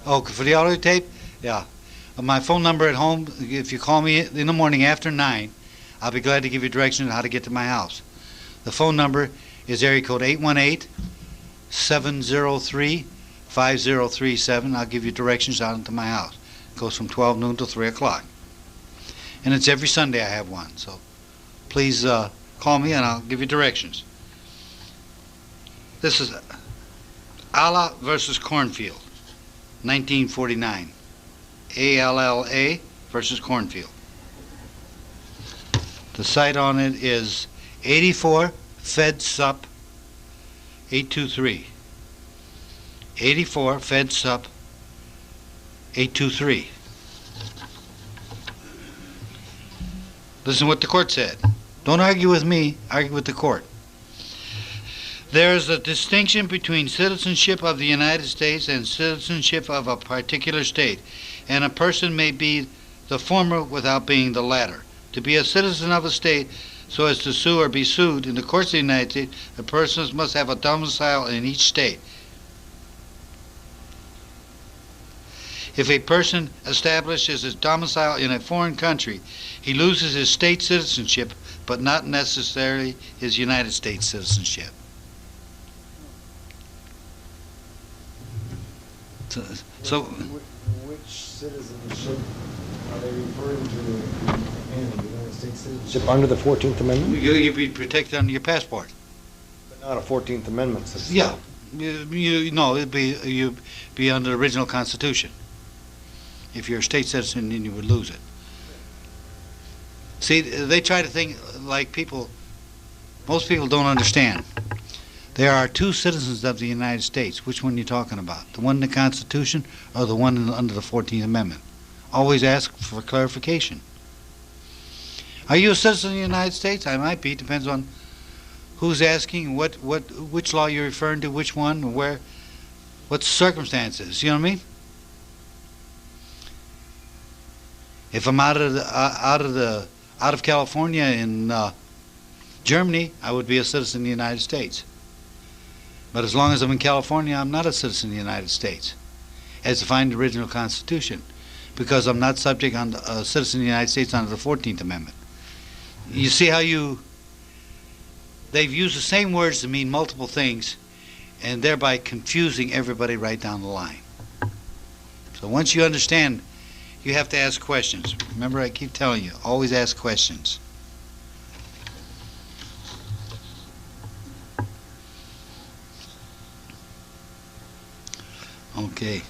Oh, for the audio tape? Yeah. My phone number at home, if you call me in the morning after 9, I'll be glad to give you directions on how to get to my house. The phone number is area code 818-703-5037. I'll give you directions out to my house. It goes from 12 noon to 3 o'clock. And it's every Sunday I have one. So please call me and I'll give you directions. This is Allah versus Cornfield, 1949. ALLA versus Cornfield. The site on it is 84 FedSup 823. 84 FedSup 823. Listen to what the court said. Don't argue with me, argue with the court. There is a distinction between citizenship of the United States and citizenship of a particular state, and a person may be the former without being the latter. To be a citizen of a state so as to sue or be sued in the courts of the United States, a person must have a domicile in each state. If a person establishes his domicile in a foreign country, he loses his state citizenship, but not necessarily his United States citizenship. So which citizenship are they referring to in the United States citizenship under the 14th Amendment? You'd be protected under your passport. But not a 14th Amendment citizenship. Yeah. No, you'd be under the original Constitution. If you're a state citizen, then you would lose it. See, they try to think like most people don't understand. There are two citizens of the United States. Which one are you talking about? The one in the Constitution or the one under the 14th Amendment? Always ask for clarification. Are you a citizen of the United States? I might be. Depends on who's asking, which law you're referring to, which one, where, what the circumstances. You know what I mean? If I'm out of California in Germany, I would be a citizen of the United States. But as long as I'm in California, I'm not a citizen of the United States, as defined in the original Constitution, because I'm not subject on a citizen of the United States under the 14th Amendment. You see how they've used the same words to mean multiple things, and thereby confusing everybody right down the line. So once you understand, you have to ask questions. Remember, I keep telling you, always ask questions. Okay.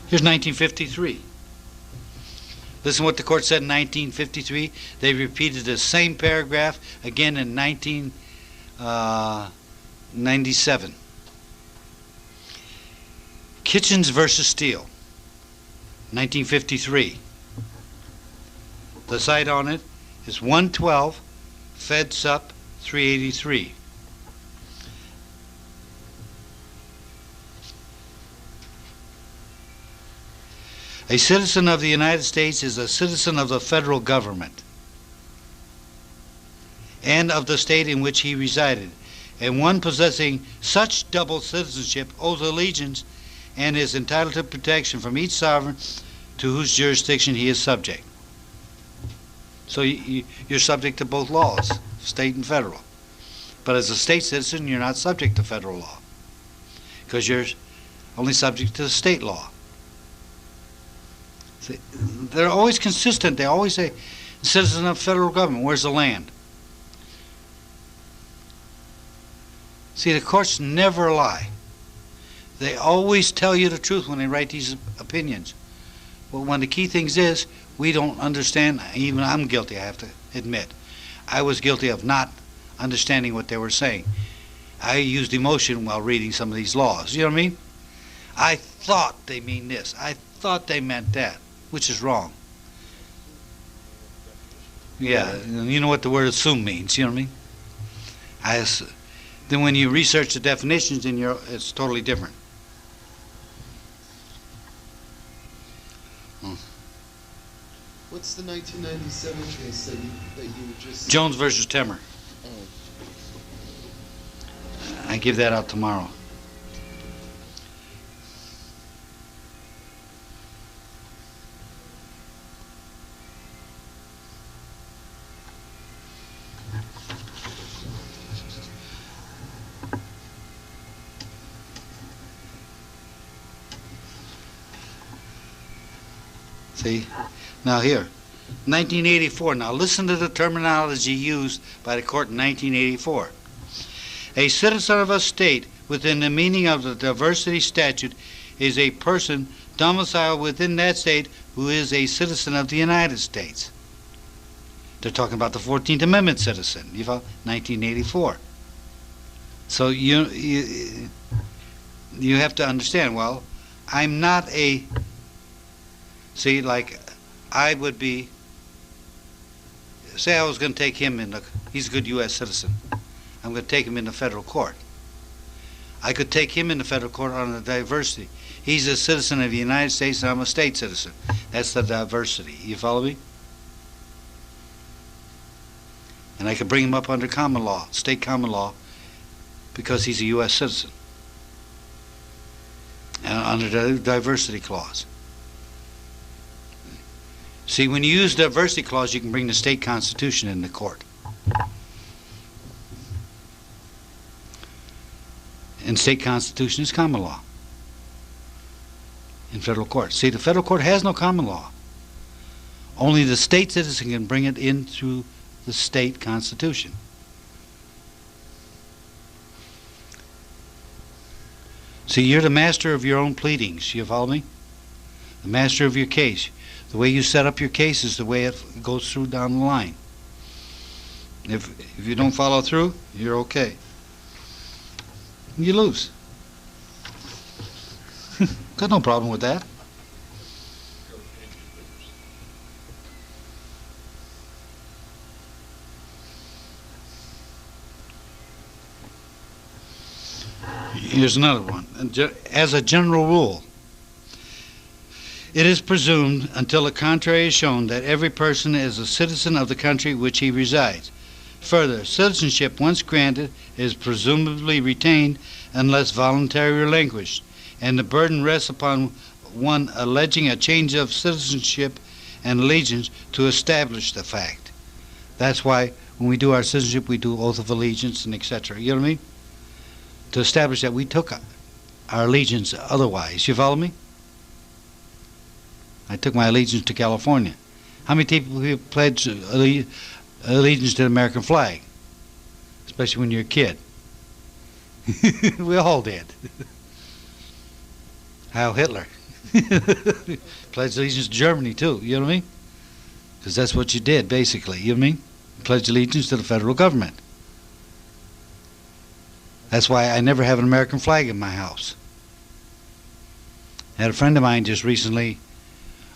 Here's 1953. Listen to what the court said in 1953. They repeated the same paragraph again in 1997. Kitchens versus Steele, 1953. The site on it is 112 FedSup 383. A citizen of the United States is a citizen of the federal government and of the state in which he resided, and one possessing such double citizenship owes allegiance and is entitled to protection from each sovereign to whose jurisdiction he is subject. So you're subject to both laws, state and federal. But as a state citizen, you're not subject to federal law, because you're only subject to the state law. See, they're always consistent. They always say, citizen of federal government, where's the land? See, the courts never lie. They always tell you the truth when they write these opinions. But one of the key things is, we don't understand. Even I'm guilty, I have to admit. I was guilty of not understanding what they were saying. I used emotion while reading some of these laws. You know what I mean? I thought they mean this. I thought they meant that, which is wrong. Yeah, you know what the word assume means. You know what I mean? Then when you research the definitions, then it's totally different. What's the 1997 case that you were just... Jones versus Temmer. Oh. I give that out tomorrow. See? Now here, 1984. Now listen to the terminology used by the court in 1984. A citizen of a state within the meaning of the diversity statute is a person domiciled within that state who is a citizen of the United States. They're talking about the 14th Amendment citizen. You follow? 1984. So you have to understand, well, I'm not a... See, like, I would be, say I was going to take him he's a good U.S. citizen. I'm going to take him in the federal court. I could take him in the federal court on the diversity. He's a citizen of the United States and I'm a state citizen. That's the diversity. You follow me? And I could bring him up under common law, state common law, because he's a U.S. citizen. And under the diversity clause. See, when you use the diversity clause, you can bring the state constitution in the court. And state constitution is common law in federal court. See, the federal court has no common law. Only the state citizen can bring it into the state constitution. See, you're the master of your own pleadings. You follow me? The master of your case. The way you set up your case is the way it goes through down the line. If you don't follow through, you're okay. You lose. Got no problem with that. Here's another one. As a general rule, it is presumed, until the contrary is shown, that every person is a citizen of the country which he resides. Further, citizenship, once granted, is presumably retained unless voluntarily relinquished, and the burden rests upon one alleging a change of citizenship and allegiance to establish the fact. That's why when we do our citizenship, we do oath of allegiance and etc. You know what I mean? To establish that we took our allegiance otherwise. You follow me? I took my allegiance to California. How many people have pledged allegiance to the American flag? Especially when you're a kid. We all did. Heil Hitler. Pledged allegiance to Germany too, you know what I mean? Because that's what you did, basically, you know what I mean? Pledged allegiance to the federal government. That's why I never have an American flag in my house. I had a friend of mine just recently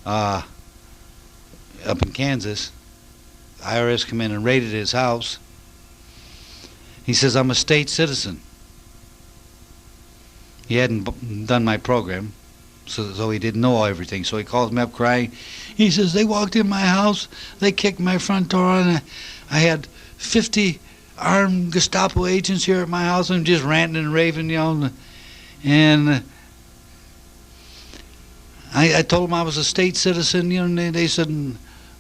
up in Kansas. The IRS come in and raided his house. He says, I'm a state citizen. He hadn't done my program, so he didn't know everything. So he calls me up crying. He says, they walked in my house, they kicked my front door, and I had 50 armed Gestapo agents here at my house, and just ranting and raving, you know. And I told them I was a state citizen, you know, and they said,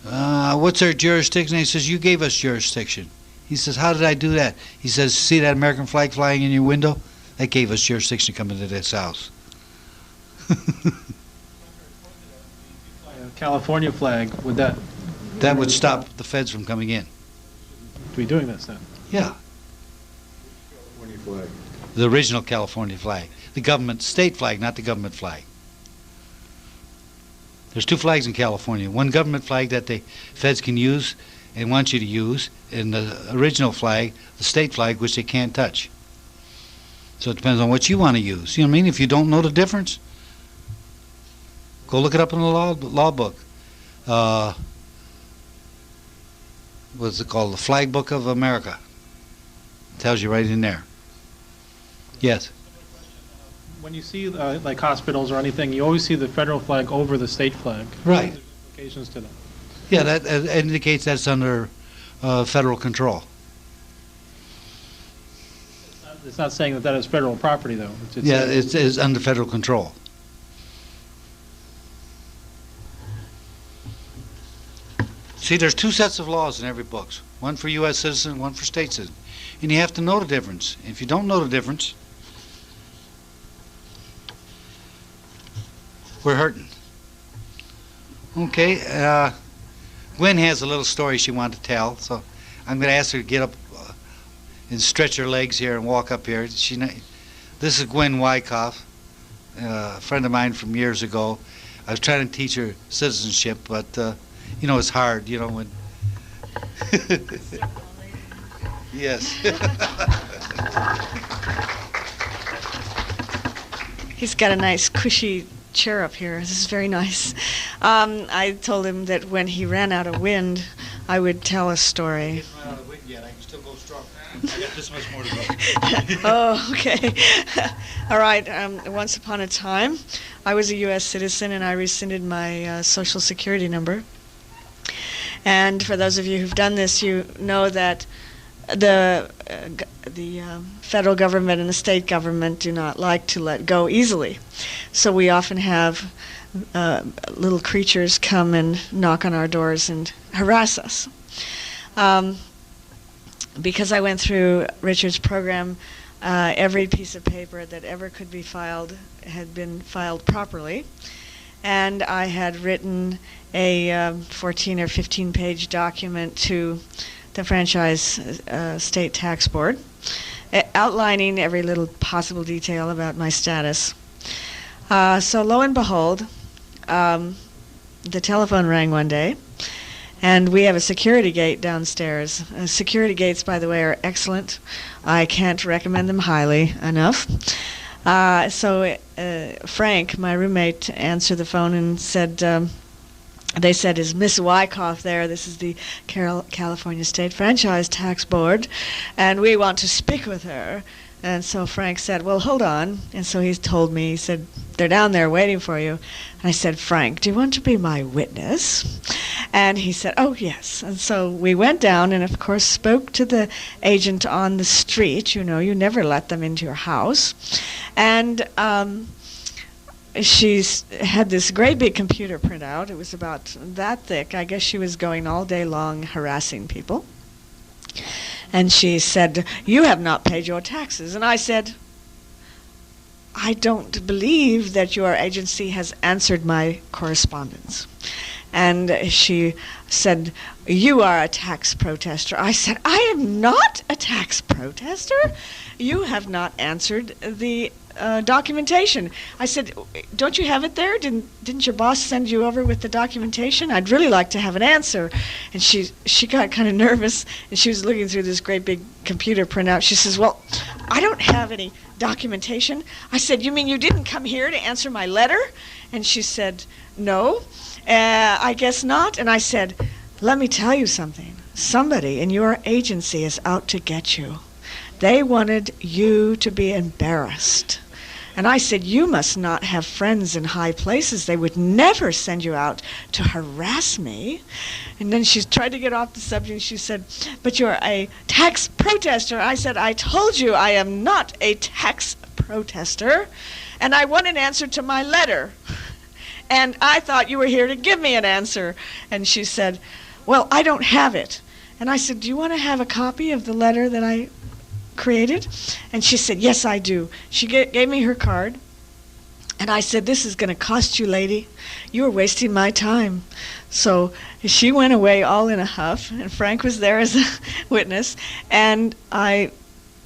what's our jurisdiction? And he says, you gave us jurisdiction. He says, how did I do that? He says, see that American flag flying in your window? That gave us jurisdiction to come into this house. California flag, would that... That would stop the feds from coming in. To be doing this then? Yeah. California flag. the original California flag. The government state flag, not the government flag. There's two flags in California. One government flag that the feds can use and want you to use, and the original flag, the state flag, which they can't touch. So it depends on what you want to use. You know what I mean? If you don't know the difference, go look it up in the law book. What's it called? The Flag Book of America. It tells you right in there. Yes. When you see like hospitals or anything, you always see the federal flag over the state flag. Right. There's implications to that. Yeah, that indicates that's under federal control. It's not saying that that is federal property, though. Yeah, it's under federal control. See, there's two sets of laws in every book. One for U.S. citizen, one for state citizen. And you have to know the difference. If you don't know the difference, we're hurting. Okay, Gwen has a little story she wanted to tell, so I'm going to ask her to get up and stretch her legs here and walk up here. This is Gwen Wyckoff, a friend of mine from years ago. I was trying to teach her citizenship, but you know, it's hard, you know, when... Yes. He's got a nice cushy chair up here. This is very nice. I told him that when he ran out of wind, I would tell a story. I didn't run out of wind yet. I can still go strong. I got this much more to go. Oh, okay. All right. Once upon a time, I was a U.S. citizen, and I rescinded my Social Security number. And for those of you who've done this, you know that the federal government and the state government do not like to let go easily. So we often have little creatures come and knock on our doors and harass us. Because I went through Richard's program, every piece of paper that ever could be filed had been filed properly. And I had written a 14 or 15 page document to the Franchise State Tax Board, outlining every little possible detail about my status. So lo and behold, the telephone rang one day, and we have a security gate downstairs. Security gates, by the way, are excellent. I can't recommend them highly enough. So Frank, my roommate, answered the phone and said, they said, "Is Miss Wyckoff there? This is the California State Franchise Tax Board, and we want to speak with her." And so Frank said, "Well, hold on." And so he told me, he said, "They're down there waiting for you." And I said, "Frank, do you want to be my witness?" And he said, "Oh, yes." And so we went down and, of course, spoke to the agent on the street. You know, you never let them into your house. And she's had this great big computer printout. It was about that thick. I guess she was going all day long harassing people. And she said, "You have not paid your taxes." And I said, "I don't believe that your agency has answered my correspondence." And she said, "You are a tax protester." I said, "I am not a tax protester. You have not answered the documentation." I said, "Don't you have it there? Didn't your boss send you over with the documentation? I'd really like to have an answer." And she got kind of nervous, and she was looking through this great big computer printout. She says, "Well, I don't have any documentation." I said, "You mean you didn't come here to answer my letter?" And she said, "No, I guess not." And I said, "Let me tell you something. Somebody in your agency is out to get you. They wanted you to be embarrassed." And I said, "You must not have friends in high places. They would never send you out to harass me." And then she tried to get off the subject. She said, "But you're a tax protester." I said, "I told you I am not a tax protester, and I want an answer to my letter. And I thought you were here to give me an answer." And she said, "Well, I don't have it." And I said, "Do you want to have a copy of the letter that I created?" And she said, "Yes, I do." She gave me her card, and I said, "This is going to cost you, lady. You are wasting my time." So she went away all in a huff, and Frank was there as a witness, and I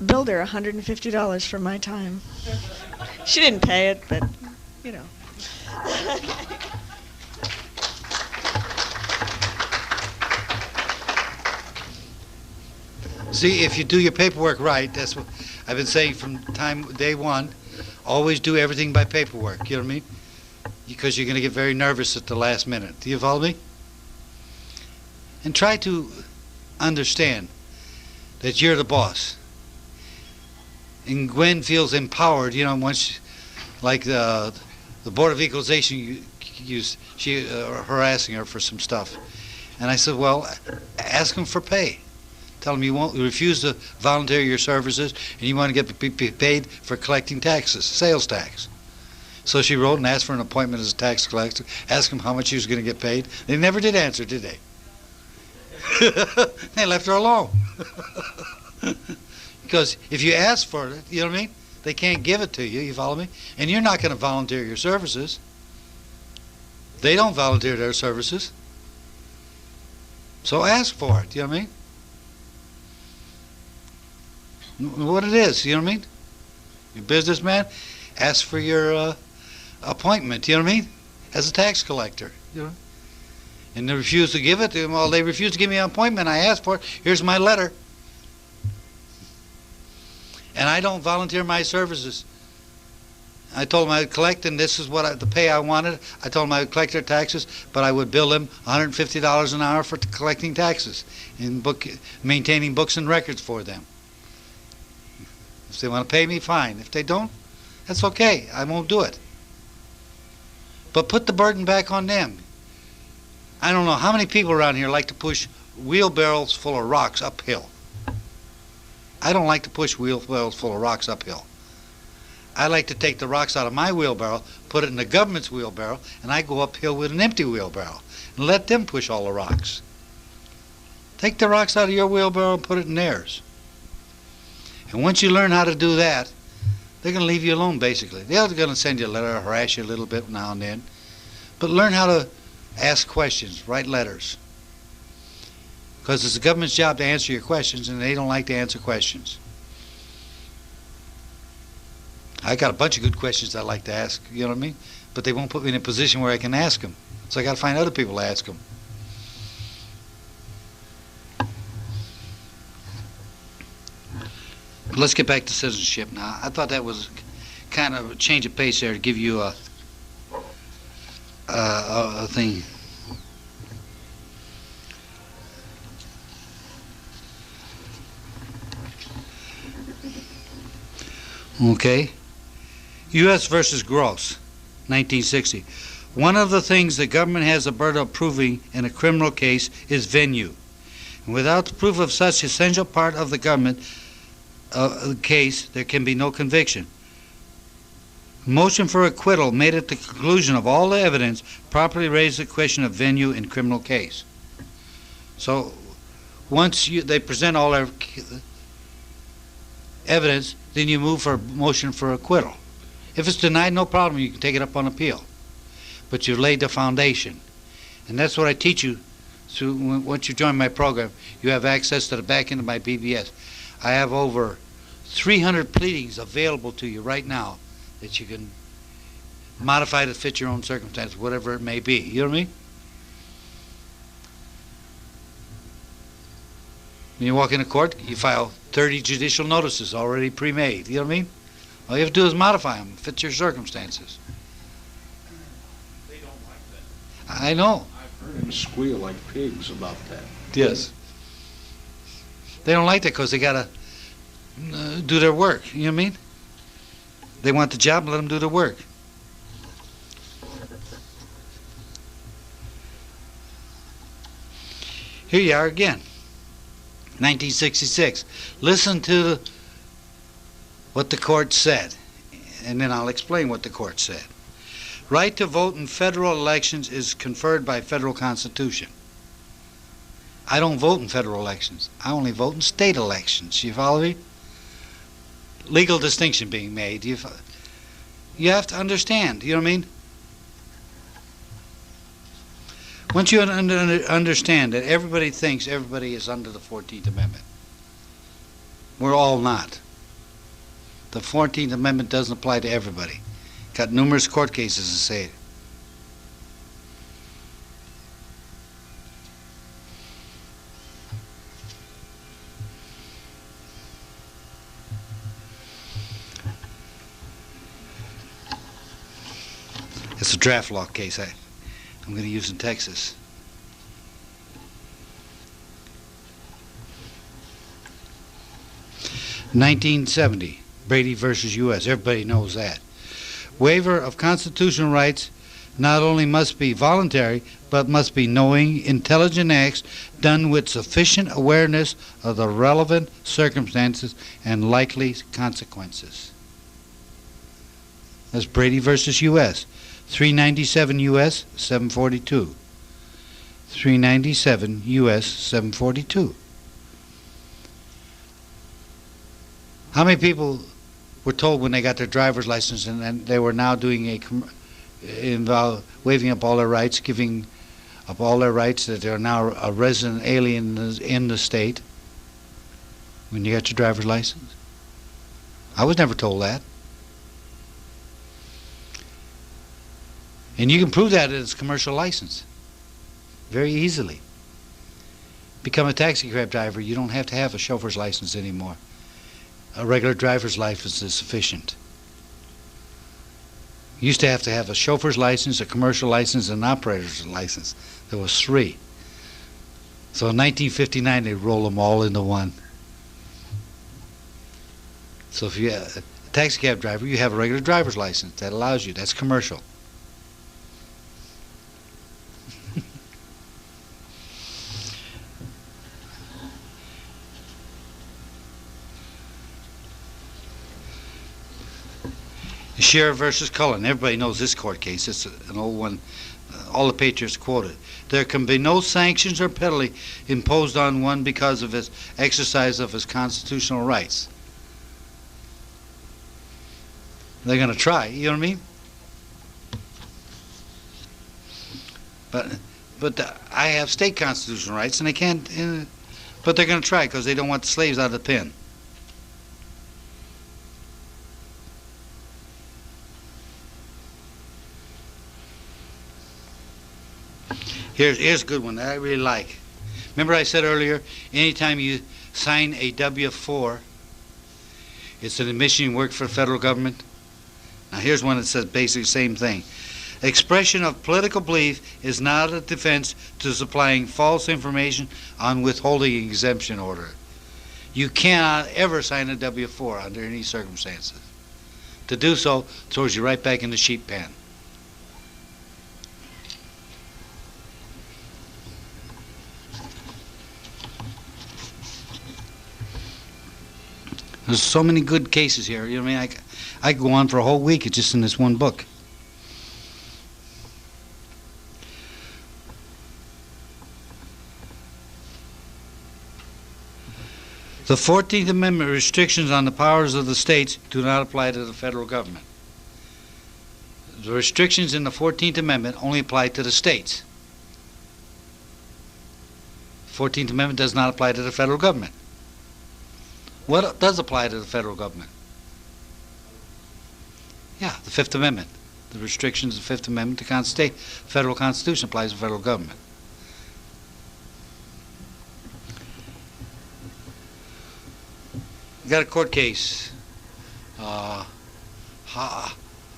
billed her $150 for my time. She didn't pay it, but, you know. See, if you do your paperwork right, that's what I've been saying from day one, always do everything by paperwork, you know what I mean? Because you're going to get very nervous at the last minute. Do you follow me? And try to understand that you're the boss. And Gwen feels empowered, you know, once, like the Board of Equalization, she harassing her for some stuff. And I said, well, ask them for pay. Tell them you refuse to volunteer your services and you want to get be paid for collecting taxes, sales tax. So she wrote and asked for an appointment as a tax collector, asked them how much she was going to get paid. They never did answer, did they? They left her alone. Because if you ask for it, you know what I mean? They can't give it to you, you follow me? And you're not going to volunteer your services. They don't volunteer their services. So ask for it, you know what I mean? What it is, you know what I mean? You're a businessman, ask for your appointment, you know what I mean? As a tax collector, you know? And they refuse to give it to them. Well, they refuse to give me an appointment. I asked for it. Here's my letter. And I don't volunteer my services. I told them I would collect, and this is what the pay I wanted. I told them I would collect their taxes, but I would bill them $150 an hour for collecting taxes and maintaining books and records for them. If they want to pay me, fine. If they don't, that's okay. I won't do it. But put the burden back on them. I don't know how many people around here like to push wheelbarrows full of rocks uphill. I don't like to push wheelbarrows full of rocks uphill. I like to take the rocks out of my wheelbarrow, put it in the government's wheelbarrow, and I go uphill with an empty wheelbarrow and let them push all the rocks. Take the rocks out of your wheelbarrow and put it in theirs. And once you learn how to do that, they're going to leave you alone, basically. They're going to send you a letter, harass you a little bit now and then. But learn how to ask questions, write letters. Because it's the government's job to answer your questions, and they don't like to answer questions. I got a bunch of good questions I like to ask, you know what I mean? But they won't put me in a position where I can ask them. So I got to find other people to ask them. But let's get back to citizenship now. I thought that was kind of a change of pace there to give you a thing. Okay. U.S. versus Gross, 1960. One of the things the government has the burden of proving in a criminal case is venue. And without the proof of such essential part of the government case, there can be no conviction. Motion for acquittal made at the conclusion of all the evidence properly raised the question of venue in criminal case. So once they present all their evidence, then you move for a motion for acquittal. If it's denied, no problem, you can take it up on appeal. But you've laid the foundation. And that's what I teach you. So once you join my program, you have access to the back end of my BBS. I have over 300 pleadings available to you right now that you can modify to fit your own circumstances, whatever it may be. You know what I mean? When you walk into court, you file 30 judicial notices already pre-made. You know what I mean? All you have to do is modify them, fit your circumstances. They don't like that. I know. I've heard them squeal like pigs about that. Yes. They don't like that because they got to do their work. You know what I mean? They want the job, let them do their work. Here you are again. 1966. Listen to what the court said, and then I'll explain what the court said. Right to vote in federal elections is conferred by federal constitution. I don't vote in federal elections. I only vote in state elections. You follow me? Legal distinction being made. You have to understand. You know what I mean? Once you understand that everybody thinks everybody is under the 14th Amendment. We're all not. the 14th Amendment doesn't apply to everybody. Got numerous court cases to say it. It's a draft law case I'm going to use in Texas. (1970) Brady versus U.S. Everybody knows that. Waiver of constitutional rights not only must be voluntary, but must be knowing, intelligent acts done with sufficient awareness of the relevant circumstances and likely consequences. That's Brady versus U.S. 397 U.S. 742. 397 U.S. 742. How many people were told when they got their driver's license and they were now doing waiving up all their rights, giving up all their rights, that they're now a resident alien in the state when you got your driver's license? I was never told that. And you can prove that it's a commercial license very easily. Become a taxi cab driver, you don't have to have a chauffeur's license anymore. A regular driver's license is sufficient. You used to have a chauffeur's license, a commercial license, and an operator's license. There was 3. So in 1959 they rolled them all into one. So if you're a taxi cab driver, you have a regular driver's license. That allows you. That's commercial. Sheriff versus Cullen. Everybody knows this court case. It's an old one. All the patriots quoted. There can be no sanctions or penalty imposed on one because of his exercise of his constitutional rights. They're going to try. You know what I mean? But I have state constitutional rights, and they can't. But they're going to try because they don't want the slaves out of the pen. Here's a good one that I really like. Remember I said earlier, anytime you sign a W-4, it's an admission you work for the federal government. Now here's one that says basically the same thing. Expression of political belief is not a defense to supplying false information on withholding exemption order. You cannot ever sign a W-4 under any circumstances. To do so throws you right back in the sheep pen. There's so many good cases here. You know what I mean? I could go on for a whole week. It's just in this one book. The 14th Amendment restrictions on the powers of the states do not apply to the federal government. The restrictions in the 14th Amendment only apply to the states. The 14th Amendment does not apply to the federal government. What does apply to the federal government? Yeah, the Fifth Amendment. The restrictions of the Fifth Amendment to the federal Constitution applies to the federal government. We got a court case.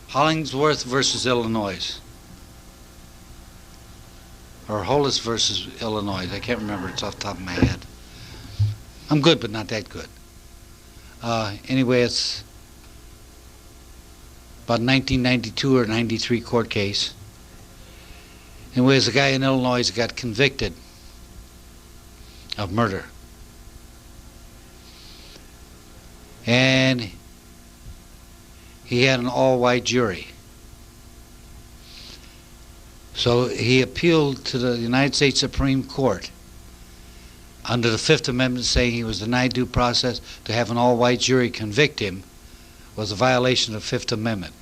Hollingsworth versus Illinois. Or Hollis versus Illinois. I can't remember. It's off the top of my head. I'm good, but not that good. Anyway, it's about 1992 or 93 court case. Anyway, there's a guy in Illinois that got convicted of murder. And he had an all-white jury. So he appealed to the United States Supreme Court under the Fifth Amendment, saying he was denied due process. To have an all-white jury convict him was a violation of the Fifth Amendment.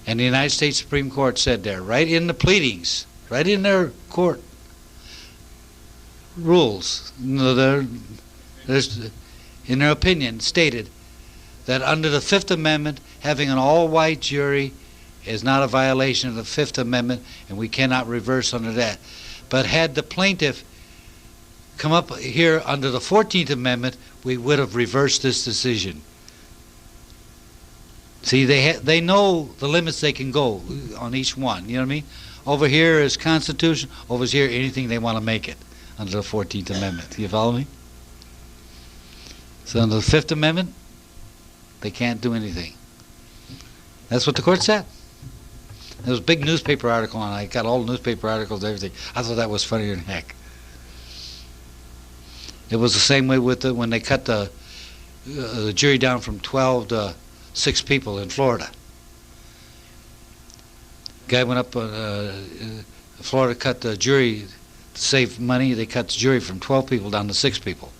And the United States Supreme Court said there, right in the pleadings, right in their court rules, in their opinion, stated that under the Fifth Amendment, having an all-white jury is not a violation of the Fifth Amendment, and we cannot reverse under that. But had the plaintiff come up here under the 14th Amendment, we would have reversed this decision. See, they know the limits they can go on each one, you know what I mean? Over here is Constitution, over here anything they want to make it under the 14th Amendment. You follow me? So under the Fifth Amendment, they can't do anything. That's what the court said. There was a big newspaper article on it. I got all the newspaper articles, everything. I thought that was funnier than heck. It was the same way with when they cut the jury down from 12 to 6 people in Florida. Guy went up, Florida cut the jury to save money. They cut the jury from 12 people down to 6 people.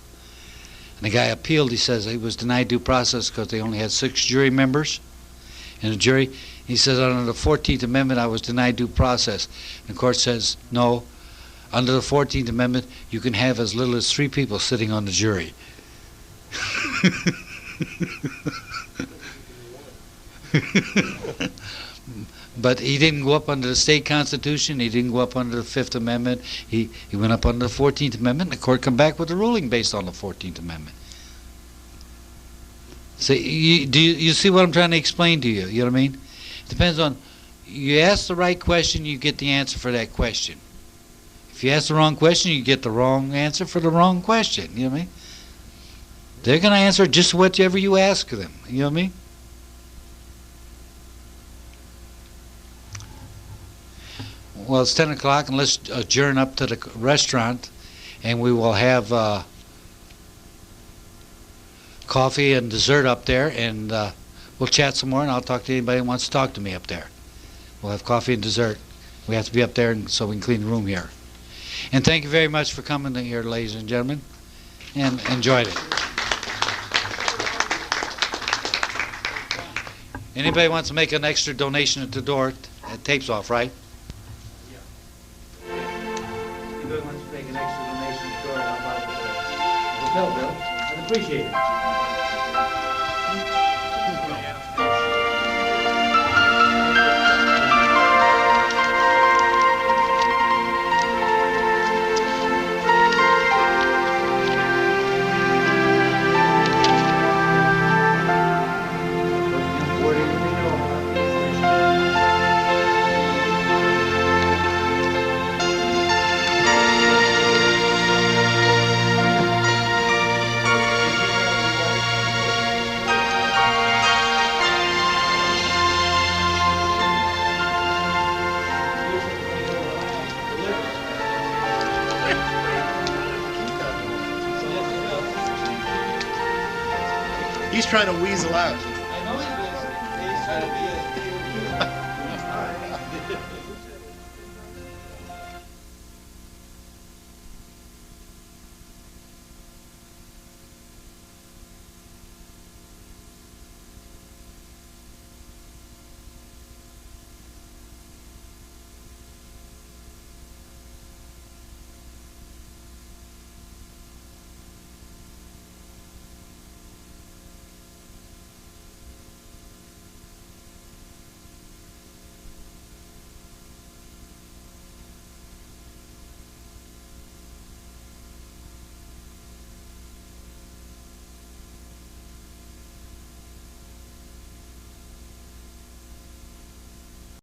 And the guy appealed. He says he was denied due process because they only had 6 jury members in the jury. He says under the 14th Amendment I was denied due process. And the court says no. Under the 14th Amendment you can have as little as 3 people sitting on the jury. But he didn't go up under the state constitution. He didn't go up under the Fifth Amendment. He went up under the 14th Amendment, and the court come back with a ruling based on the 14th Amendment. So you see what I'm trying to explain to you? You know what I mean? It depends on, you ask the right question, you get the answer for that question. If you ask the wrong question, you get the wrong answer for the wrong question. You know what I mean? They're going to answer just whatever you ask them. You know what I mean? Well, it's 10 o'clock, and let's adjourn up to the restaurant, and we will have coffee and dessert up there, and we'll chat some more, and I'll talk to anybody who wants to talk to me up there. We'll have coffee and dessert. We have to be up there so we can clean the room here. And thank you very much for coming here, ladies and gentlemen, and enjoyed it. Anybody wants to make an extra donation at the door? That tape's off, right? Anybody wants to make an extra donation at the door? How about the hotel bill? I'd appreciate it. He's trying to weasel out. I know he is. He's trying to be